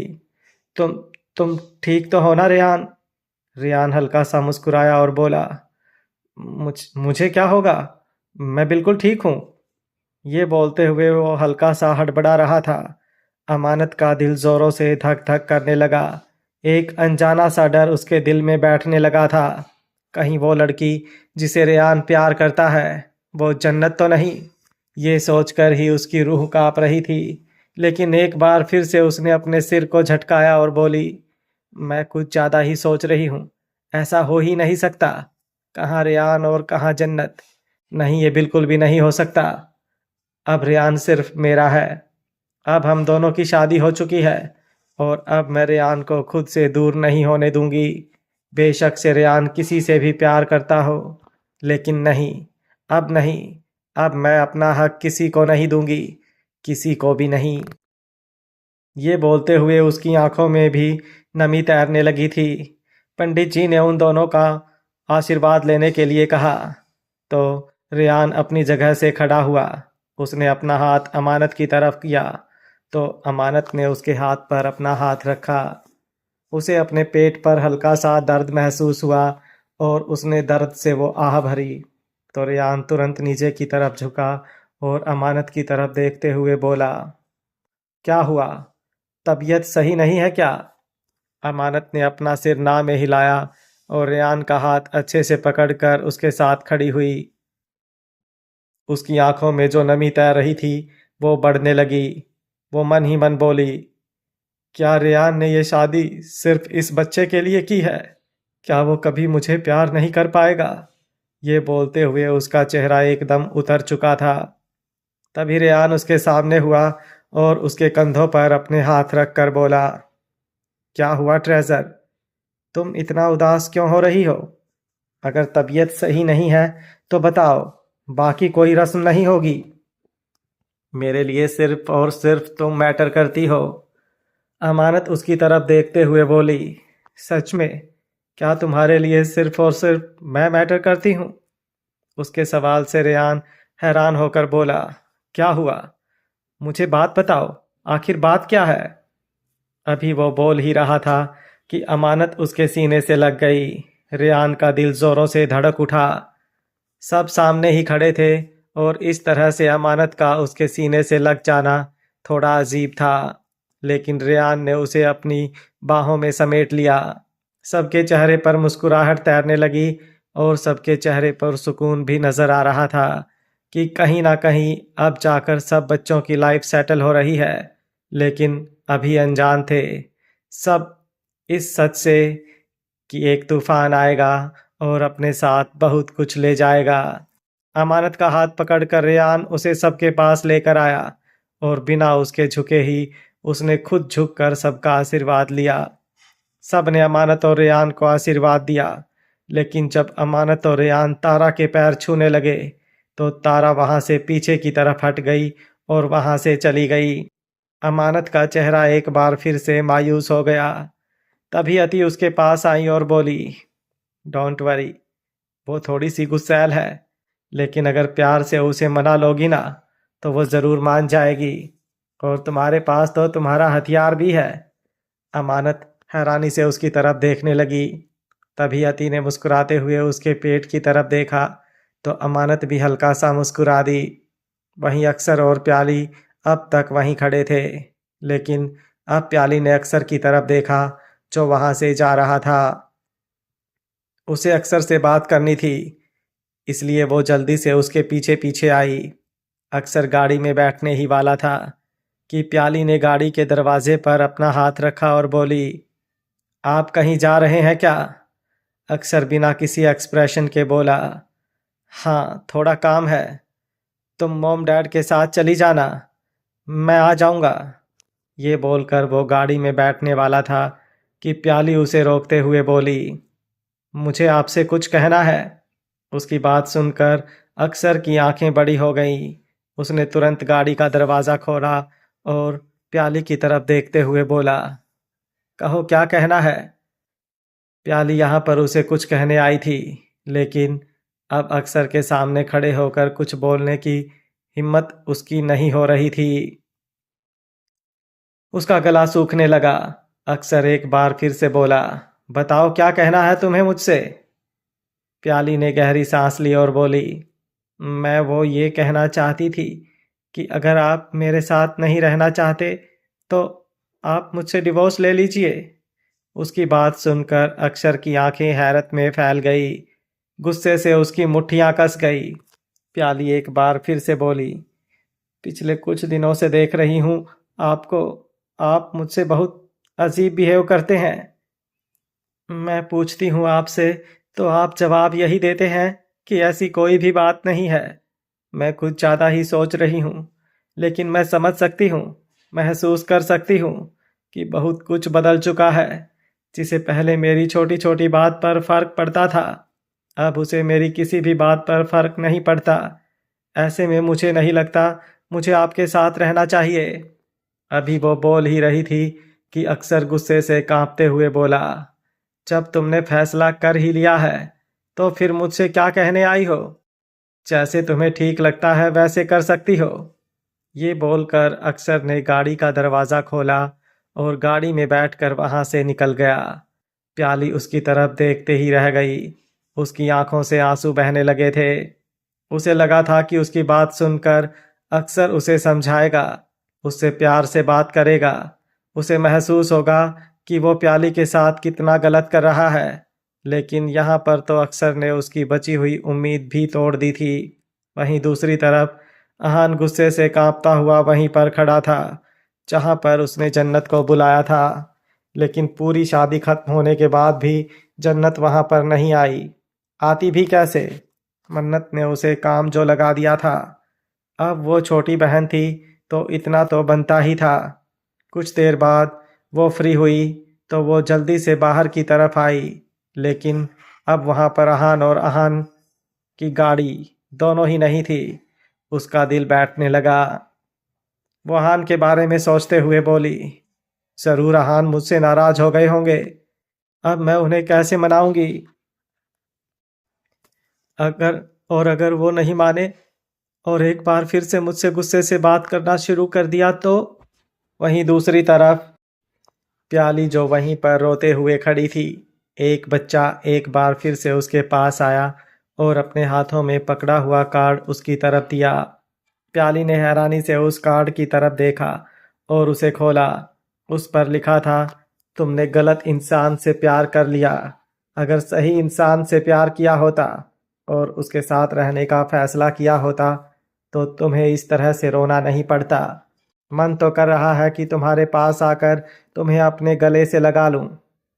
तुम तुम ठीक तो हो ना रेयान? रेयान हल्का सा मुस्कुराया और बोला, मुझे क्या होगा? मैं बिल्कुल ठीक हूँ। ये बोलते हुए वो हल्का सा हड़बड़ा रहा था। अमानत का दिल जोरों से धक धक करने लगा। एक अनजाना सा डर उसके दिल में बैठने लगा था। कहीं वो लड़की जिसे रेयान प्यार करता है वो जन्नत तो नहीं? ये सोचकर ही उसकी रूह कांप रही थी। लेकिन एक बार फिर से उसने अपने सिर को झटकाया और बोली, मैं कुछ ज़्यादा ही सोच रही हूँ। ऐसा हो ही नहीं सकता। कहाँ रेयान और कहाँ जन्नत? नहीं, ये बिल्कुल भी नहीं हो सकता। अब रेयान सिर्फ मेरा है। अब हम दोनों की शादी हो चुकी है और अब मैं रेयान को खुद से दूर नहीं होने दूंगी। बेशक से रेयान किसी से भी प्यार करता हो, लेकिन नहीं, अब नहीं। अब मैं अपना हक किसी को नहीं दूंगी, किसी को भी नहीं। ये बोलते हुए उसकी आंखों में भी नमी तैरने लगी थी। पंडित जी ने उन दोनों का आशीर्वाद लेने के लिए कहा तो रेयान अपनी जगह से खड़ा हुआ। उसने अपना हाथ अमानत की तरफ किया तो अमानत ने उसके हाथ पर अपना हाथ रखा। उसे अपने पेट पर हल्का सा दर्द महसूस हुआ और उसने दर्द से वो आह भरी। तो रेयान तुरंत नीचे की तरफ झुका और अमानत की तरफ देखते हुए बोला, क्या हुआ? तबीयत सही नहीं है क्या? अमानत ने अपना सिर ना में हिलाया और रेयान का हाथ अच्छे से पकड़कर उसके साथ खड़ी हुई। उसकी आंखों में जो नमी तैर रही थी वो बढ़ने लगी। वो मन ही मन बोली, क्या रेयान ने ये शादी सिर्फ इस बच्चे के लिए की है? क्या वो कभी मुझे प्यार नहीं कर पाएगा? ये बोलते हुए उसका चेहरा एकदम उतर चुका था। तभी रेयान उसके सामने हुआ और उसके कंधों पर अपने हाथ रख कर बोला, क्या हुआ ट्रेजर? तुम इतना उदास क्यों हो रही हो? अगर तबीयत सही नहीं है तो बताओ, बाकी कोई रस्म नहीं होगी। मेरे लिए सिर्फ और सिर्फ तुम मैटर करती हो। अमानत उसकी तरफ देखते हुए बोली, सच में? क्या तुम्हारे लिए सिर्फ और सिर्फ मैं मैटर करती हूँ? उसके सवाल से रेयान हैरान होकर बोला, क्या हुआ? मुझे बात बताओ, आखिर बात क्या है? अभी वो बोल ही रहा था कि अमानत उसके सीने से लग गई। रेयान का दिल जोरों से धड़क उठा। सब सामने ही खड़े थे और इस तरह से अमानत का उसके सीने से लग जाना थोड़ा अजीब था। लेकिन रेयान ने उसे अपनी बाहों में समेट लिया। सबके चेहरे पर मुस्कुराहट तैरने लगी और सबके चेहरे पर सुकून भी नजर आ रहा था कि कहीं ना कहीं अब जाकर सब बच्चों की लाइफ सेटल हो रही है। लेकिन अभी अनजान थे सब इस सच से कि एक तूफान आएगा और अपने साथ बहुत कुछ ले जाएगा। अमानत का हाथ पकड़कर रेयान उसे सबके पास लेकर आया और बिना उसके झुके ही उसने खुद झुककर सबका आशीर्वाद लिया। सब ने अमानत और रेयान को आशीर्वाद दिया। लेकिन जब अमानत और रेयान तारा के पैर छूने लगे तो तारा वहां से पीछे की तरफ हट गई और वहां से चली गई। अमानत का चेहरा एक बार फिर से मायूस हो गया। तभी अति उसके पास आई और बोली, डोंट वरी, वो थोड़ी सी गुस्सैल है, लेकिन अगर प्यार से उसे मना लोगी ना तो वो ज़रूर मान जाएगी। और तुम्हारे पास तो तुम्हारा हथियार भी है। अमानत हैरानी से उसकी तरफ देखने लगी। तभी अति ने मुस्कुराते हुए उसके पेट की तरफ देखा तो अमानत भी हल्का सा मुस्कुरा दी। वहीं अक्सर और प्याली अब तक वहीं खड़े थे, लेकिन अब प्याली ने अक्सर की तरफ देखा जो वहां से जा रहा था। उसे अक्सर से बात करनी थी, इसलिए वो जल्दी से उसके पीछे पीछे आई। अक्सर गाड़ी में बैठने ही वाला था कि प्याली ने गाड़ी के दरवाजे पर अपना हाथ रखा और बोली, आप कहीं जा रहे हैं क्या? अक्सर बिना किसी एक्सप्रेशन के बोला, हाँ, थोड़ा काम है। तुम मॉम डैड के साथ चली जाना, मैं आ जाऊंगा। ये बोलकर वो गाड़ी में बैठने वाला था कि प्याली उसे रोकते हुए बोली, मुझे आपसे कुछ कहना है। उसकी बात सुनकर अक्सर की आंखें बड़ी हो गईं। उसने तुरंत गाड़ी का दरवाज़ा खोला और प्याली की तरफ देखते हुए बोला, कहो क्या कहना है। प्याली यहाँ पर उसे कुछ कहने आई थी, लेकिन अब अक्सर के सामने खड़े होकर कुछ बोलने की हिम्मत उसकी नहीं हो रही थी। उसका गला सूखने लगा। अक्सर एक बार फिर से बोला, बताओ क्या कहना है तुम्हें मुझसे। प्याली ने गहरी सांस ली और बोली, मैं वो ये कहना चाहती थी कि अगर आप मेरे साथ नहीं रहना चाहते तो आप मुझसे डिवोर्स ले लीजिए। उसकी बात सुनकर अक्षर की आंखें हैरत में फैल गई। गुस्से से उसकी मुट्ठियां कस गई। प्याली एक बार फिर से बोली, पिछले कुछ दिनों से देख रही हूँ आपको, आप मुझसे बहुत अजीब बिहेव करते हैं। मैं पूछती हूँ आपसे तो आप जवाब यही देते हैं कि ऐसी कोई भी बात नहीं है। मैं कुछ ज़्यादा ही सोच रही हूँ, लेकिन मैं समझ सकती हूँ, महसूस कर सकती हूँ कि बहुत कुछ बदल चुका है। जिसे पहले मेरी छोटी छोटी बात पर फर्क पड़ता था, अब उसे मेरी किसी भी बात पर फर्क नहीं पड़ता। ऐसे में मुझे नहीं लगता मुझे आपके साथ रहना चाहिए। अभी वो बोल ही रही थी कि अक्सर गुस्से से कांपते हुए बोला, जब तुमने फैसला कर ही लिया है तो फिर मुझसे क्या कहने आई हो। जैसे तुम्हें ठीक लगता है वैसे कर सकती हो। ये बोलकर अक्सर ने गाड़ी का दरवाज़ा खोला और गाड़ी में बैठकर वहां से निकल गया। प्याली उसकी तरफ देखते ही रह गई। उसकी आंखों से आंसू बहने लगे थे। उसे लगा था कि उसकी बात सुनकर अक्सर उसे समझाएगा, उससे प्यार से बात करेगा। उसे महसूस होगा कि वो प्याली के साथ कितना गलत कर रहा है। लेकिन यहाँ पर तो अक्सर ने उसकी बची हुई उम्मीद भी तोड़ दी थी। वहीं दूसरी तरफ अहान गुस्से से कांपता हुआ वहीं पर खड़ा था जहाँ पर उसने जन्नत को बुलाया था। लेकिन पूरी शादी खत्म होने के बाद भी जन्नत वहाँ पर नहीं आई। आती भी कैसे। मन्नत ने उसे काम जो लगा दिया था। अब वो छोटी बहन थी तो इतना तो बनता ही था। कुछ देर बाद वो फ्री हुई तो वो जल्दी से बाहर की तरफ आई। लेकिन अब वहाँ पर अहान और अहान की गाड़ी दोनों ही नहीं थी। उसका दिल बैठने लगा। वो अहान के बारे में सोचते हुए बोली, जरूर अहान मुझसे नाराज हो गए होंगे। अब मैं उन्हें कैसे मनाऊंगी। अगर वो नहीं माने और एक बार फिर से मुझसे गुस्से से बात करना शुरू कर दिया तो। वहीं दूसरी तरफ प्याली जो वहीं पर रोते हुए खड़ी थी। एक बच्चा एक बार फिर से उसके पास आया और अपने हाथों में पकड़ा हुआ कार्ड उसकी तरफ दिया। प्याली ने हैरानी से उस कार्ड की तरफ देखा और उसे खोला। उस पर लिखा था, तुमने गलत इंसान से प्यार कर लिया। अगर सही इंसान से प्यार किया होता और उसके साथ रहने का फैसला किया होता तो तुम्हें इस तरह से रोना नहीं पड़ता। मन तो कर रहा है कि तुम्हारे पास आकर तुम्हें अपने गले से लगा लूं,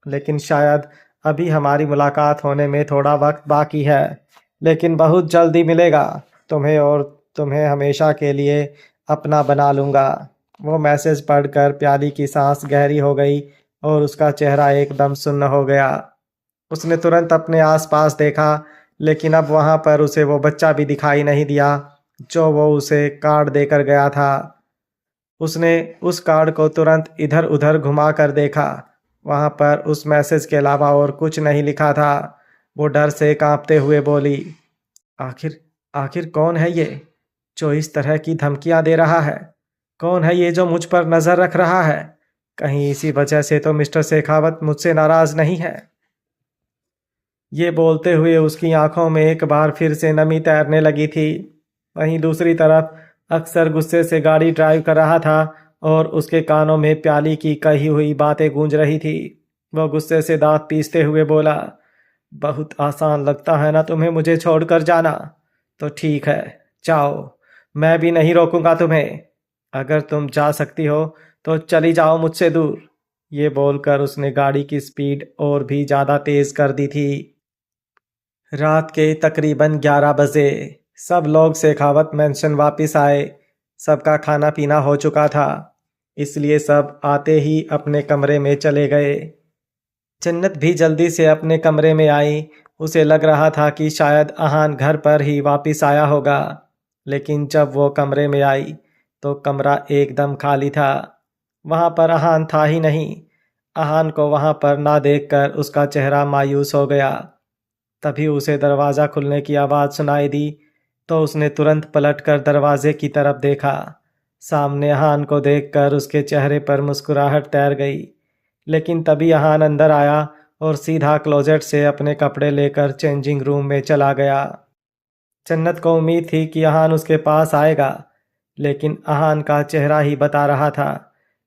लेकिन शायद अभी हमारी मुलाकात होने में थोड़ा वक्त बाकी है। लेकिन बहुत जल्दी मिलेगा तुम्हें और तुम्हें हमेशा के लिए अपना बना लूँगा। वो मैसेज पढ़कर प्याली की सांस गहरी हो गई और उसका चेहरा एकदम सुन्न हो गया। उसने तुरंत अपने आसपास देखा, लेकिन अब वहाँ पर उसे वो बच्चा भी दिखाई नहीं दिया जो वो उसे कार्ड देकर गया था। उसने उस कार्ड को तुरंत इधर उधर घुमा कर देखा। वहाँ पर उस मैसेज के अलावा और कुछ नहीं लिखा था। वो डर से कांपते हुए बोली, आखिर आखिर कौन है ये जो इस तरह की धमकियां दे रहा है। कौन है ये जो मुझ पर नजर रख रहा है। कहीं इसी वजह से तो मिस्टर शेखावत मुझसे नाराज नहीं है। ये बोलते हुए उसकी आंखों में एक बार फिर से नमी तैरने लगी थी। वहीं दूसरी तरफ अक्सर गुस्से से गाड़ी ड्राइव कर रहा था और उसके कानों में प्याली की कही हुई बातें गूंज रही थी। वह गुस्से से दांत पीसते हुए बोला, बहुत आसान लगता है ना तुम्हें मुझे छोड़कर जाना। तो ठीक है, जाओ, मैं भी नहीं रोकूंगा तुम्हें। अगर तुम जा सकती हो तो चली जाओ मुझसे दूर। ये बोलकर उसने गाड़ी की स्पीड और भी ज़्यादा तेज कर दी थी। रात के तकरीबन 11 बजे सब लोग शेखावत मेंशन वापस आए। सबका खाना पीना हो चुका था। इसलिए सब आते ही अपने कमरे में चले गए। जन्नत भी जल्दी से अपने कमरे में आई। उसे लग रहा था कि शायद अहान घर पर ही वापस आया होगा, लेकिन जब वो कमरे में आई तो कमरा एकदम खाली था। वहाँ पर अहान था ही नहीं। अहान को वहाँ पर ना देखकर उसका चेहरा मायूस हो गया। तभी उसे दरवाज़ा खुलने की आवाज़ सुनाई दी, तो उसने तुरंत पलटकर दरवाजे की तरफ देखा। सामने अहान को देखकर उसके चेहरे पर मुस्कुराहट तैर गई। लेकिन तभी अहान अंदर आया और सीधा क्लोजेट से अपने कपड़े लेकर चेंजिंग रूम में चला गया। जन्नत को उम्मीद थी कि अहान उसके पास आएगा, लेकिन अहान का चेहरा ही बता रहा था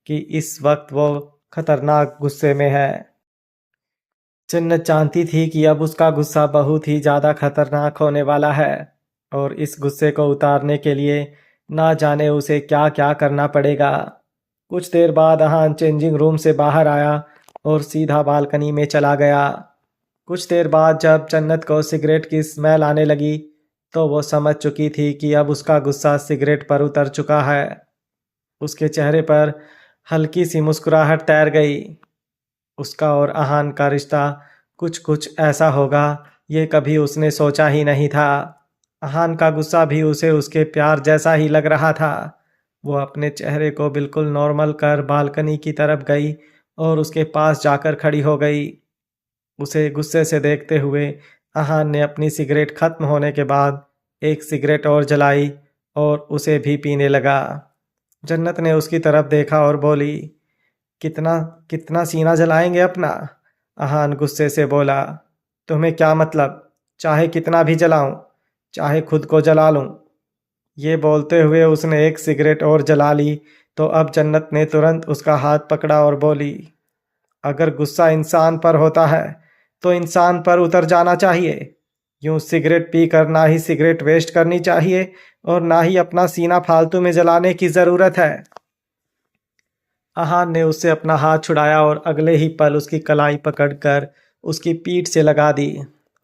कि इस वक्त वो खतरनाक गुस्से में है। जन्नत जानती थी कि अब उसका गुस्सा बहुत ही ज़्यादा खतरनाक होने वाला है, और इस गुस्से को उतारने के लिए ना जाने उसे क्या क्या करना पड़ेगा। कुछ देर बाद अहान चेंजिंग रूम से बाहर आया और सीधा बालकनी में चला गया। कुछ देर बाद जब जन्नत को सिगरेट की स्मेल आने लगी, तो वो समझ चुकी थी कि अब उसका गुस्सा सिगरेट पर उतर चुका है। उसके चेहरे पर हल्की सी मुस्कुराहट तैर गई। उसका और अहान का रिश्ता कुछ कुछ ऐसा होगा, ये कभी उसने सोचा ही नहीं था। अहान का गुस्सा भी उसे उसके प्यार जैसा ही लग रहा था। वो अपने चेहरे को बिल्कुल नॉर्मल कर बालकनी की तरफ गई और उसके पास जाकर खड़ी हो गई। उसे गुस्से से देखते हुए अहान ने अपनी सिगरेट खत्म होने के बाद एक सिगरेट और जलाई और उसे भी पीने लगा। जन्नत ने उसकी तरफ देखा और बोली, कितना कितना सीना जलाएंगे अपना? अहान गुस्से से बोला, तुम्हें क्या मतलब? चाहे कितना भी जलाऊं, चाहे खुद को जला लूं। ये बोलते हुए उसने एक सिगरेट और जला ली, तो अब जन्नत ने तुरंत उसका हाथ पकड़ा और बोली, अगर गुस्सा इंसान पर होता है तो इंसान पर उतर जाना चाहिए। यूं सिगरेट पीकर ना ही सिगरेट वेस्ट करनी चाहिए और ना ही अपना सीना फालतू में जलाने की ज़रूरत है। अहान ने उससे अपना हाथ छुड़ाया और अगले ही पल उसकी कलाई पकड़कर उसकी पीठ से लगा दी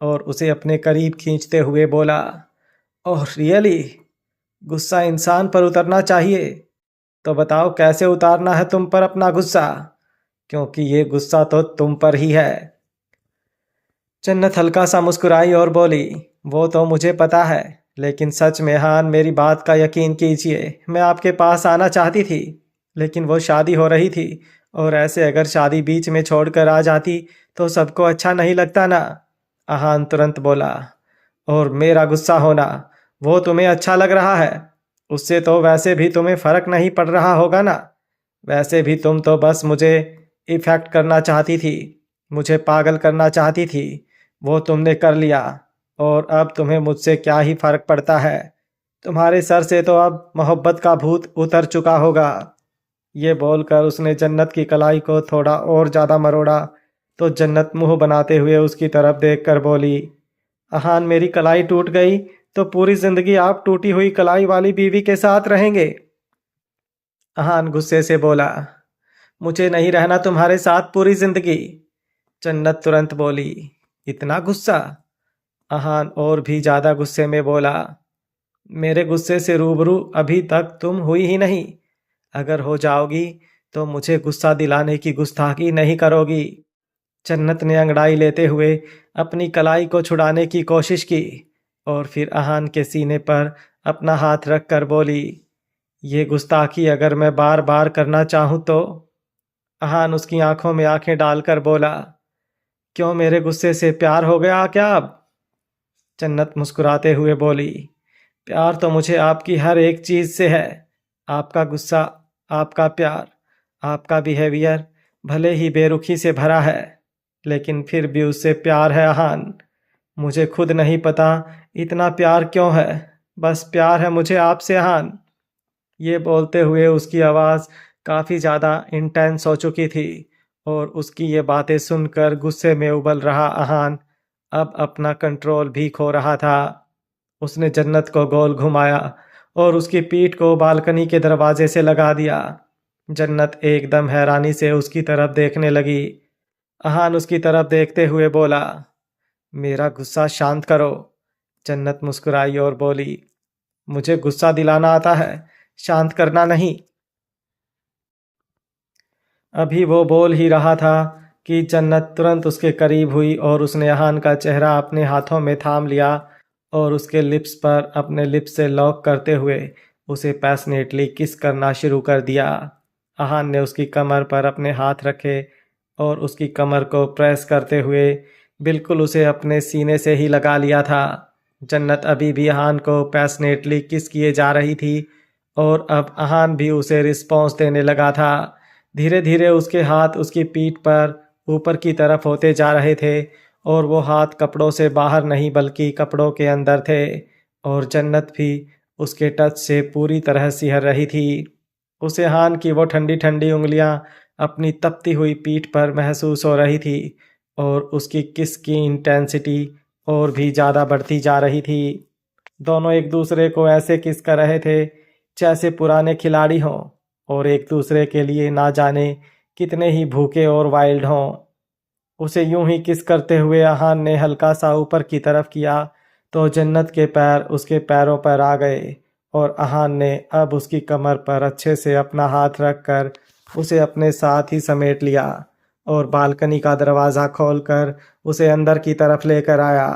और उसे अपने करीब खींचते हुए बोला, ओह रियली? गुस्सा इंसान पर उतरना चाहिए? तो बताओ कैसे उतारना है तुम पर अपना गुस्सा, क्योंकि ये गुस्सा तो तुम पर ही है। जन्नत हल्का सा मुस्कुराई और बोली, वो तो मुझे पता है, लेकिन सच में हान मेरी बात का यकीन कीजिए, मैं आपके पास आना चाहती थी, लेकिन वो शादी हो रही थी, और ऐसे अगर शादी बीच में छोड़कर आ जाती तो सबको अच्छा नहीं लगता ना। अहान तुरंत बोला, और मेरा गुस्सा होना वो तुम्हें अच्छा लग रहा है? उससे तो वैसे भी तुम्हें फ़र्क नहीं पड़ रहा होगा ना। वैसे भी तुम तो बस मुझे इफ़ेक्ट करना चाहती थी, मुझे पागल करना चाहती थी। वो तुमने कर लिया, और अब तुम्हें मुझसे क्या ही फ़र्क पड़ता है। तुम्हारे सर से तो अब मोहब्बत का भूत उतर चुका होगा। ये बोलकर उसने जन्नत की कलाई को थोड़ा और ज़्यादा मरोड़ा, तो जन्नत मुंह बनाते हुए उसकी तरफ देखकर बोली, अहान मेरी कलाई टूट गई तो पूरी जिंदगी आप टूटी हुई कलाई वाली बीवी के साथ रहेंगे। अहान गुस्से से बोला, मुझे नहीं रहना तुम्हारे साथ पूरी जिंदगी। जन्नत तुरंत बोली, इतना गुस्सा? अहान और भी ज्यादा गुस्से में बोला, मेरे गुस्से से रूबरू अभी तक तुम हुई ही नहीं। अगर हो जाओगी तो मुझे गुस्सा दिलाने की गुस्ताखी नहीं करोगी। जन्नत ने अंगड़ाई लेते हुए अपनी कलाई को छुड़ाने की कोशिश की और फिर अहान के सीने पर अपना हाथ रखकर बोली, ये गुस्ताखी अगर मैं बार बार करना चाहूँ तो? अहान उसकी आंखों में आंखें डालकर बोला, क्यों, मेरे गुस्से से प्यार हो गया क्या अब? जन्नत मुस्कुराते हुए बोली, प्यार तो मुझे आपकी हर एक चीज़ से है। आपका गुस्सा, आपका प्यार, आपका बिहेवियर भले ही बेरुखी से भरा है, लेकिन फिर भी उससे प्यार है अहान। मुझे खुद नहीं पता इतना प्यार क्यों है, बस प्यार है मुझे आपसे अहान। ये बोलते हुए उसकी आवाज़ काफ़ी ज़्यादा इंटेंस हो चुकी थी, और उसकी ये बातें सुनकर गुस्से में उबल रहा अहान अब अपना कंट्रोल भी खो रहा था। उसने जन्नत को गोल घुमाया और उसकी पीठ को बालकनी के दरवाजे से लगा दिया। जन्नत एकदम हैरानी से उसकी तरफ देखने लगी। अहान उसकी तरफ देखते हुए बोला, मेरा गुस्सा शांत करो। जन्नत मुस्कुराई और बोली, मुझे गुस्सा दिलाना आता है, शांत करना नहीं। अभी वो बोल ही रहा था कि जन्नत तुरंत उसके करीब हुई और उसने अहान का चेहरा अपने हाथों में थाम लिया और उसके लिप्स पर अपने लिप्स से लॉक करते हुए उसे पैशनेटली किस करना शुरू कर दिया। अहान ने उसकी कमर पर अपने हाथ रखे और उसकी कमर को प्रेस करते हुए बिल्कुल उसे अपने सीने से ही लगा लिया था। जन्नत अभी भी अहान को पैशनेटली किस किए जा रही थी और अब अहान भी उसे रिस्पॉन्स देने लगा था। धीरे धीरे उसके हाथ उसकी पीठ पर ऊपर की तरफ होते जा रहे थे और वो हाथ कपड़ों से बाहर नहीं बल्कि कपड़ों के अंदर थे और जन्नत भी उसके टच से पूरी तरह सिहर रही थी। उसे हान की वो ठंडी ठंडी उंगलियां अपनी तपती हुई पीठ पर महसूस हो रही थी और उसकी किस की इंटेंसिटी और भी ज़्यादा बढ़ती जा रही थी। दोनों एक दूसरे को ऐसे किस कर रहे थे जैसे पुराने खिलाड़ी हों और एक दूसरे के लिए ना जाने कितने ही भूखे और वाइल्ड हों। उसे यूं ही किस करते हुए अहान ने हल्का सा ऊपर की तरफ किया तो जन्नत के पैर उसके पैरों पर आ गए और अहान ने अब उसकी कमर पर अच्छे से अपना हाथ रखकर उसे अपने साथ ही समेट लिया और बालकनी का दरवाज़ा खोलकर उसे अंदर की तरफ लेकर आया।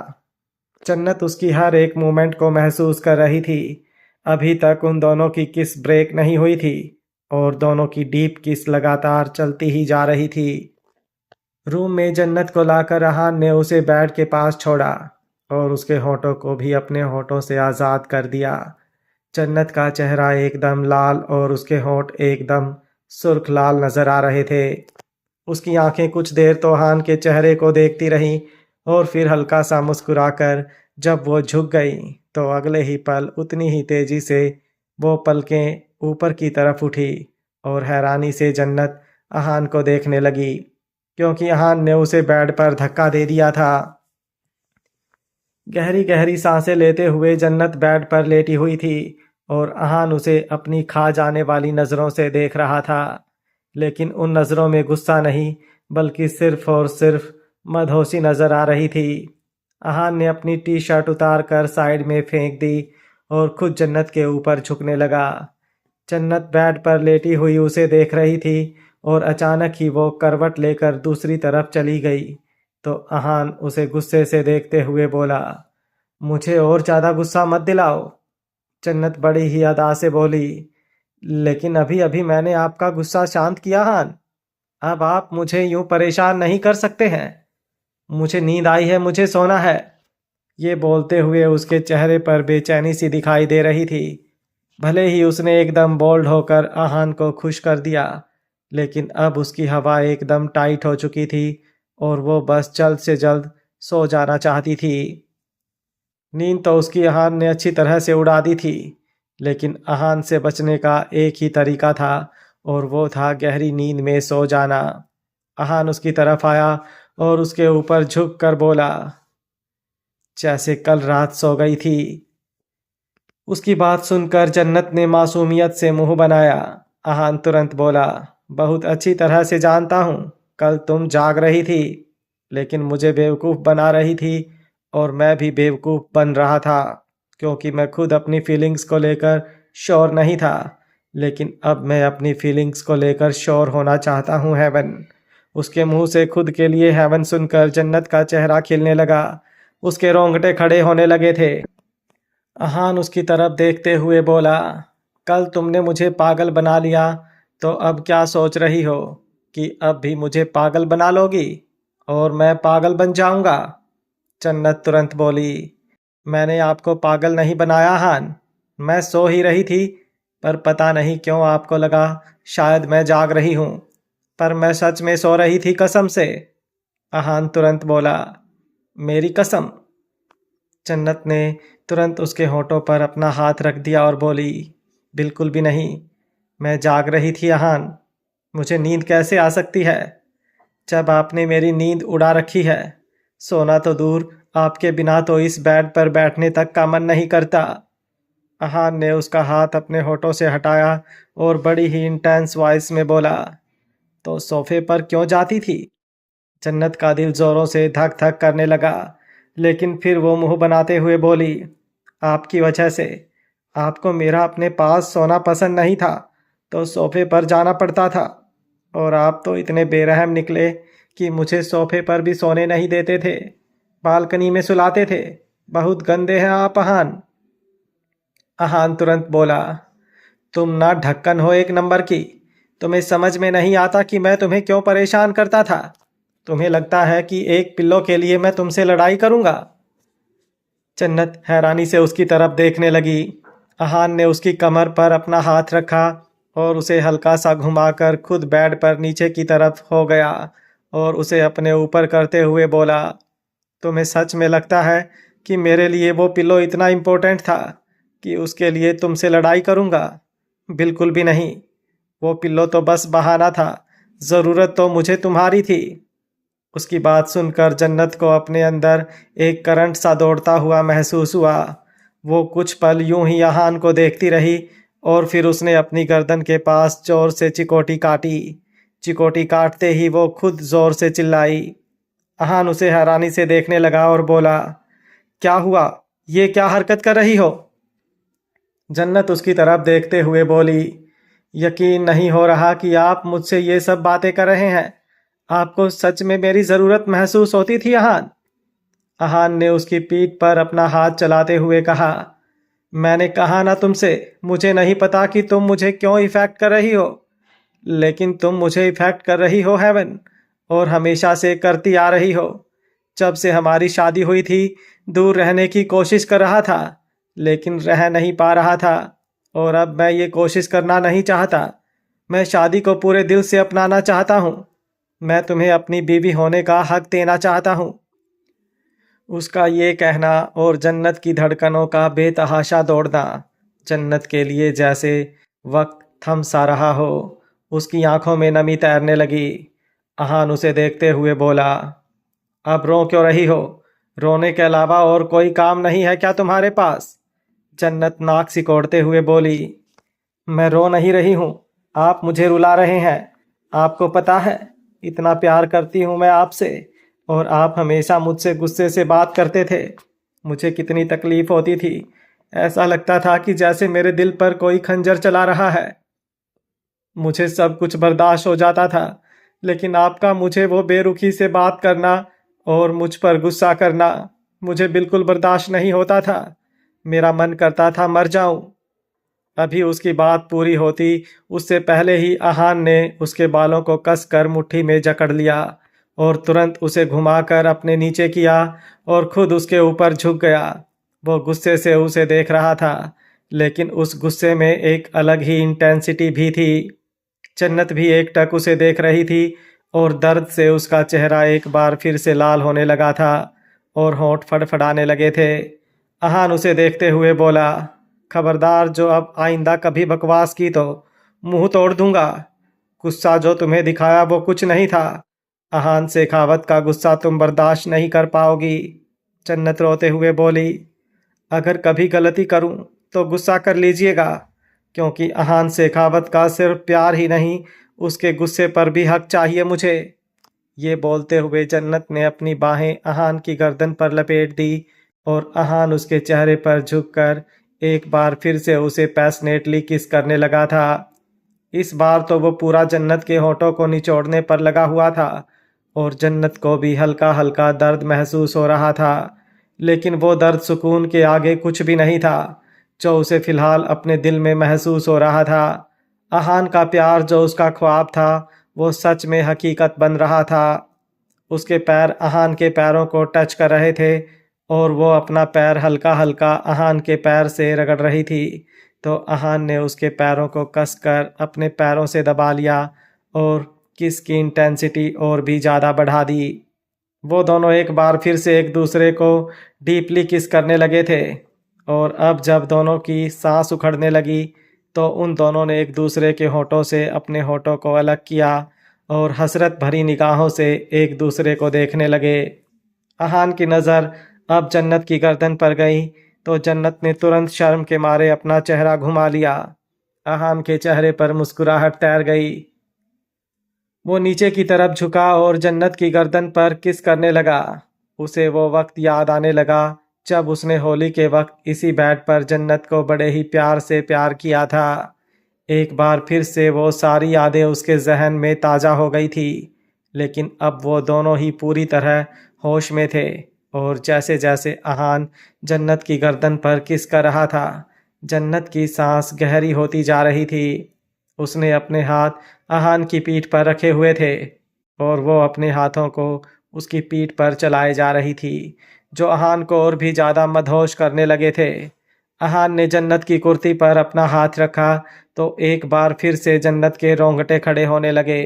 जन्नत उसकी हर एक मूवमेंट को महसूस कर रही थी। अभी तक उन दोनों की किस ब्रेक नहीं हुई थी और दोनों की डीप किस लगातार चलती ही जा रही थी। रूम में जन्नत को लाकर अहान ने उसे बेड के पास छोड़ा और उसके होठों को भी अपने होठों से आज़ाद कर दिया। जन्नत का चेहरा एकदम लाल और उसके होठ एकदम सुर्ख लाल नजर आ रहे थे। उसकी आंखें कुछ देर तो अहान के चेहरे को देखती रहीं और फिर हल्का सा मुस्कुराकर जब वो झुक गई तो अगले ही पल उतनी ही तेजी से वो पलकें ऊपर की तरफ उठी और हैरानी से जन्नत अहान को देखने लगी क्योंकि अहान ने उसे बेड पर धक्का दे दिया था। गहरी गहरी सांसें लेते हुए जन्नत बेड पर लेटी हुई थी और अहान उसे अपनी खा जाने वाली नज़रों से देख रहा था, लेकिन उन नज़रों में गुस्सा नहीं बल्कि सिर्फ और सिर्फ मदहोशी नज़र आ रही थी। अहान ने अपनी टी शर्ट उतार कर साइड में फेंक दी और खुद जन्नत के ऊपर झुकने लगा। जन्नत बेड पर लेटी हुई उसे देख रही थी और अचानक ही वो करवट लेकर दूसरी तरफ चली गई तो अहान उसे गुस्से से देखते हुए बोला, मुझे और ज़्यादा गुस्सा मत दिलाओ। जन्नत बड़ी ही अदा से बोली, लेकिन अभी अभी मैंने आपका गुस्सा शांत किया हान। अब आप मुझे यूं परेशान नहीं कर सकते हैं। मुझे नींद आई है, मुझे सोना है। ये बोलते हुए उसके चेहरे पर बेचैनी सी दिखाई दे रही थी। भले ही उसने एकदम बोल्ड होकर अहान को खुश कर दिया, लेकिन अब उसकी हवा एकदम टाइट हो चुकी थी और वो बस जल्द से जल्द सो जाना चाहती थी। नींद तो उसकी अहान ने अच्छी तरह से उड़ा दी थी, लेकिन अहान से बचने का एक ही तरीका था और वो था गहरी नींद में सो जाना। अहान उसकी तरफ आया और उसके ऊपर झुक कर बोला, जैसे कल रात सो गई थी। उसकी बात सुनकर जन्नत ने मासूमियत से मुंह बनाया। अहान तुरंत बोला, बहुत अच्छी तरह से जानता हूँ, कल तुम जाग रही थी लेकिन मुझे बेवकूफ़ बना रही थी और मैं भी बेवकूफ़ बन रहा था क्योंकि मैं खुद अपनी फीलिंग्स को लेकर श्योर नहीं था, लेकिन अब मैं अपनी फीलिंग्स को लेकर श्योर होना चाहता हूँ हेवन। उसके मुंह से खुद के लिए हेवन सुनकर जन्नत का चेहरा खिलने लगा। उसके रोंगटे खड़े होने लगे थे। अहान उसकी तरफ देखते हुए बोला, कल तुमने मुझे पागल बना लिया तो अब क्या सोच रही हो कि अब भी मुझे पागल बना लोगी और मैं पागल बन जाऊंगा? जन्नत तुरंत बोली, मैंने आपको पागल नहीं बनाया हान, मैं सो ही रही थी पर पता नहीं क्यों आपको लगा शायद मैं जाग रही हूँ, पर मैं सच में सो रही थी कसम से। अहान तुरंत बोला, मेरी कसम? जन्नत ने तुरंत उसके होठों पर अपना हाथ रख दिया और बोली, बिल्कुल भी नहीं, मैं जाग रही थी अहान। मुझे नींद कैसे आ सकती है जब आपने मेरी नींद उड़ा रखी है। सोना तो दूर, आपके बिना तो इस बेड पर बैठने तक का मन नहीं करता। अहान ने उसका हाथ अपने होठों से हटाया और बड़ी ही इंटेंस वॉइस में बोला, तो सोफे पर क्यों जाती थी? जन्नत का दिल जोरों से धक धक करने लगा, लेकिन फिर वो मुंह बनाते हुए बोली, आपकी वजह से। आपको मेरा अपने पास सोना पसंद नहीं था तो सोफे पर जाना पड़ता था। और आप तो इतने बेरहम निकले कि मुझे सोफे पर भी सोने नहीं देते थे, बालकनी में सुलाते थे। बहुत गंदे हैं आप अहान। अहान तुरंत बोला, तुम ना ढक्कन हो एक नंबर की। तुम्हें समझ में नहीं आता कि मैं तुम्हें क्यों परेशान करता था। तुम्हें लगता है कि एक पिल्लो के लिए मैं तुमसे लड़ाई करूंगा। जन्नत हैरानी से उसकी तरफ देखने लगी। अहान ने उसकी कमर पर अपना हाथ रखा और उसे हल्का सा घुमाकर खुद बेड पर नीचे की तरफ हो गया और उसे अपने ऊपर करते हुए बोला, तुम्हें सच में लगता है कि मेरे लिए वो पिल्लो इतना इम्पोर्टेंट था कि उसके लिए तुमसे लड़ाई करूंगा? बिल्कुल भी नहीं। वो पिल्लो तो बस बहाना था। ज़रूरत तो मुझे तुम्हारी थी। उसकी बात सुनकर जन्नत को अपने अंदर एक करंट सा दौड़ता हुआ महसूस हुआ। वो कुछ पल यूं ही अहान को देखती रही और फिर उसने अपनी गर्दन के पास जोर से चिकोटी काटी। चिकोटी काटते ही वो खुद जोर से चिल्लाई। अहान उसे हैरानी से देखने लगा और बोला, क्या हुआ? ये क्या हरकत कर रही हो? जन्नत उसकी तरफ देखते हुए बोली, यकीन नहीं हो रहा कि आप मुझसे ये सब बातें कर रहे हैं। आपको सच में मेरी ज़रूरत महसूस होती थी अहान? अहान ने उसकी पीठ पर अपना हाथ चलाते हुए कहा, मैंने कहा ना तुमसे, मुझे नहीं पता कि तुम मुझे क्यों इफेक्ट कर रही हो, लेकिन तुम मुझे इफेक्ट कर रही हो हेवन, और हमेशा से करती आ रही हो। जब से हमारी शादी हुई थी दूर रहने की कोशिश कर रहा था, लेकिन रह नहीं पा रहा था, और अब मैं ये कोशिश करना नहीं चाहता। मैं शादी को पूरे दिल से अपनाना चाहता हूँ। मैं तुम्हें अपनी बीवी होने का हक देना चाहता हूँ। उसका ये कहना और जन्नत की धड़कनों का बेतहाशा दौड़ना जन्नत के लिए जैसे वक्त थम सा रहा हो। उसकी आंखों में नमी तैरने लगी। अहान उसे देखते हुए बोला, अब रो क्यों रही हो? रोने के अलावा और कोई काम नहीं है क्या तुम्हारे पास? जन्नत नाक सिकोड़ते हुए बोली, मैं रो नहीं रही हूँ, आप मुझे रुला रहे हैं। आपको पता है इतना प्यार करती हूँ मैं आपसे, और आप हमेशा मुझसे गुस्से से बात करते थे। मुझे कितनी तकलीफ होती थी। ऐसा लगता था कि जैसे मेरे दिल पर कोई खंजर चला रहा है। मुझे सब कुछ बर्दाश्त हो जाता था, लेकिन आपका मुझे वो बेरुखी से बात करना और मुझ पर गुस्सा करना मुझे बिल्कुल बर्दाश्त नहीं होता था। मेरा मन करता था मर जाऊं। अभी उसकी बात पूरी होती उससे पहले ही अहान ने उसके बालों को कसकर मुट्ठी में जकड़ लिया और तुरंत उसे घुमाकर अपने नीचे किया और खुद उसके ऊपर झुक गया। वो गुस्से से उसे देख रहा था, लेकिन उस गुस्से में एक अलग ही इंटेंसिटी भी थी। जन्नत भी एकटक उसे देख रही थी और दर्द से उसका चेहरा एक बार फिर से लाल होने लगा था और होंठ फड़फड़ाने लगे थे। अहान उसे देखते हुए बोला, खबरदार जो अब आइंदा कभी बकवास की तो मुंह तोड़ दूंगा। गुस्सा जो तुम्हें दिखाया वो कुछ नहीं था। अहान शेखावत का गुस्सा तुम बर्दाश्त नहीं कर पाओगी। जन्नत रोते हुए बोली, अगर कभी गलती करूं तो गुस्सा कर लीजिएगा, क्योंकि अहान शेखावत का सिर्फ प्यार ही नहीं उसके गुस्से पर भी हक चाहिए मुझे। ये बोलते हुए जन्नत ने अपनी बाहें अहान की गर्दन पर लपेट दी और अहान उसके चेहरे पर झुककर एक बार फिर से उसे पैशनेटली किस करने लगा था। इस बार तो वो पूरा जन्नत के होठों को निचोड़ने पर लगा हुआ था और जन्नत को भी हल्का हल्का दर्द महसूस हो रहा था, लेकिन वो दर्द सुकून के आगे कुछ भी नहीं था जो उसे फिलहाल अपने दिल में महसूस हो रहा था। अहान का प्यार जो उसका ख्वाब था वो सच में हकीकत बन रहा था। उसके पैर अहान के पैरों को टच कर रहे थे और वो अपना पैर हल्का हल्का अहान के पैर से रगड़ रही थी, तो अहान ने उसके पैरों को कसकर अपने पैरों से दबा लिया और किस की इंटेंसिटी और भी ज़्यादा बढ़ा दी। वो दोनों एक बार फिर से एक दूसरे को डीपली किस करने लगे थे, और अब जब दोनों की सांस उखड़ने लगी तो उन दोनों ने एक दूसरे के होठों से अपने होठों को अलग किया और हसरत भरी निगाहों से एक दूसरे को देखने लगे। अहान की नज़र अब जन्नत की गर्दन पर गई तो जन्नत ने तुरंत शर्म के मारे अपना चेहरा घुमा लिया। अहान के चेहरे पर मुस्कुराहट तैर गई। वो नीचे की तरफ झुका और जन्नत की गर्दन पर किस करने लगा। उसे वो वक्त याद आने लगा जब उसने होली के वक्त इसी बेड पर जन्नत को बड़े ही प्यार से प्यार किया था। एक बार फिर से वो सारी यादें उसके जहन में ताज़ा हो गई थी, लेकिन अब वो दोनों ही पूरी तरह होश में थे। और जैसे जैसे अहान जन्नत की गर्दन पर किस कर रहा था, जन्नत की सांस गहरी होती जा रही थी। उसने अपने हाथ अहान की पीठ पर रखे हुए थे और वो अपने हाथों को उसकी पीठ पर चलाए जा रही थी, जो अहान को और भी ज़्यादा मदहोश करने लगे थे। अहान ने जन्नत की कुर्ती पर अपना हाथ रखा तो एक बार फिर से जन्नत के रोंगटे खड़े होने लगे।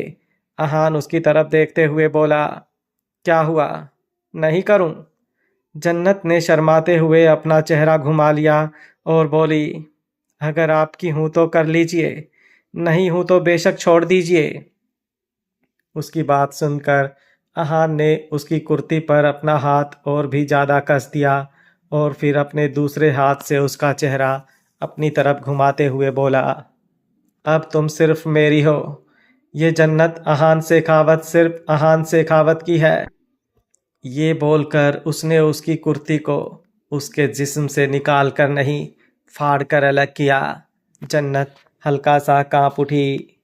अहान उसकी तरफ देखते हुए बोला, क्या हुआ, नहीं करूं? जन्नत ने शर्माते हुए अपना चेहरा घुमा लिया और बोली, अगर आपकी हूं तो कर लीजिए, नहीं हूं तो बेशक छोड़ दीजिए। उसकी बात सुनकर अहान ने उसकी कुर्ती पर अपना हाथ और भी ज़्यादा कस दिया और फिर अपने दूसरे हाथ से उसका चेहरा अपनी तरफ घुमाते हुए बोला, अब तुम सिर्फ मेरी हो। ये जन्नत अहान शेखावत सिर्फ अहान शेखावत की है। ये बोलकर उसने उसकी कुर्ती को उसके जिस्म से निकाल कर नहीं, फाड़ कर अलग किया। जन्नत हल्का सा कांप उठी।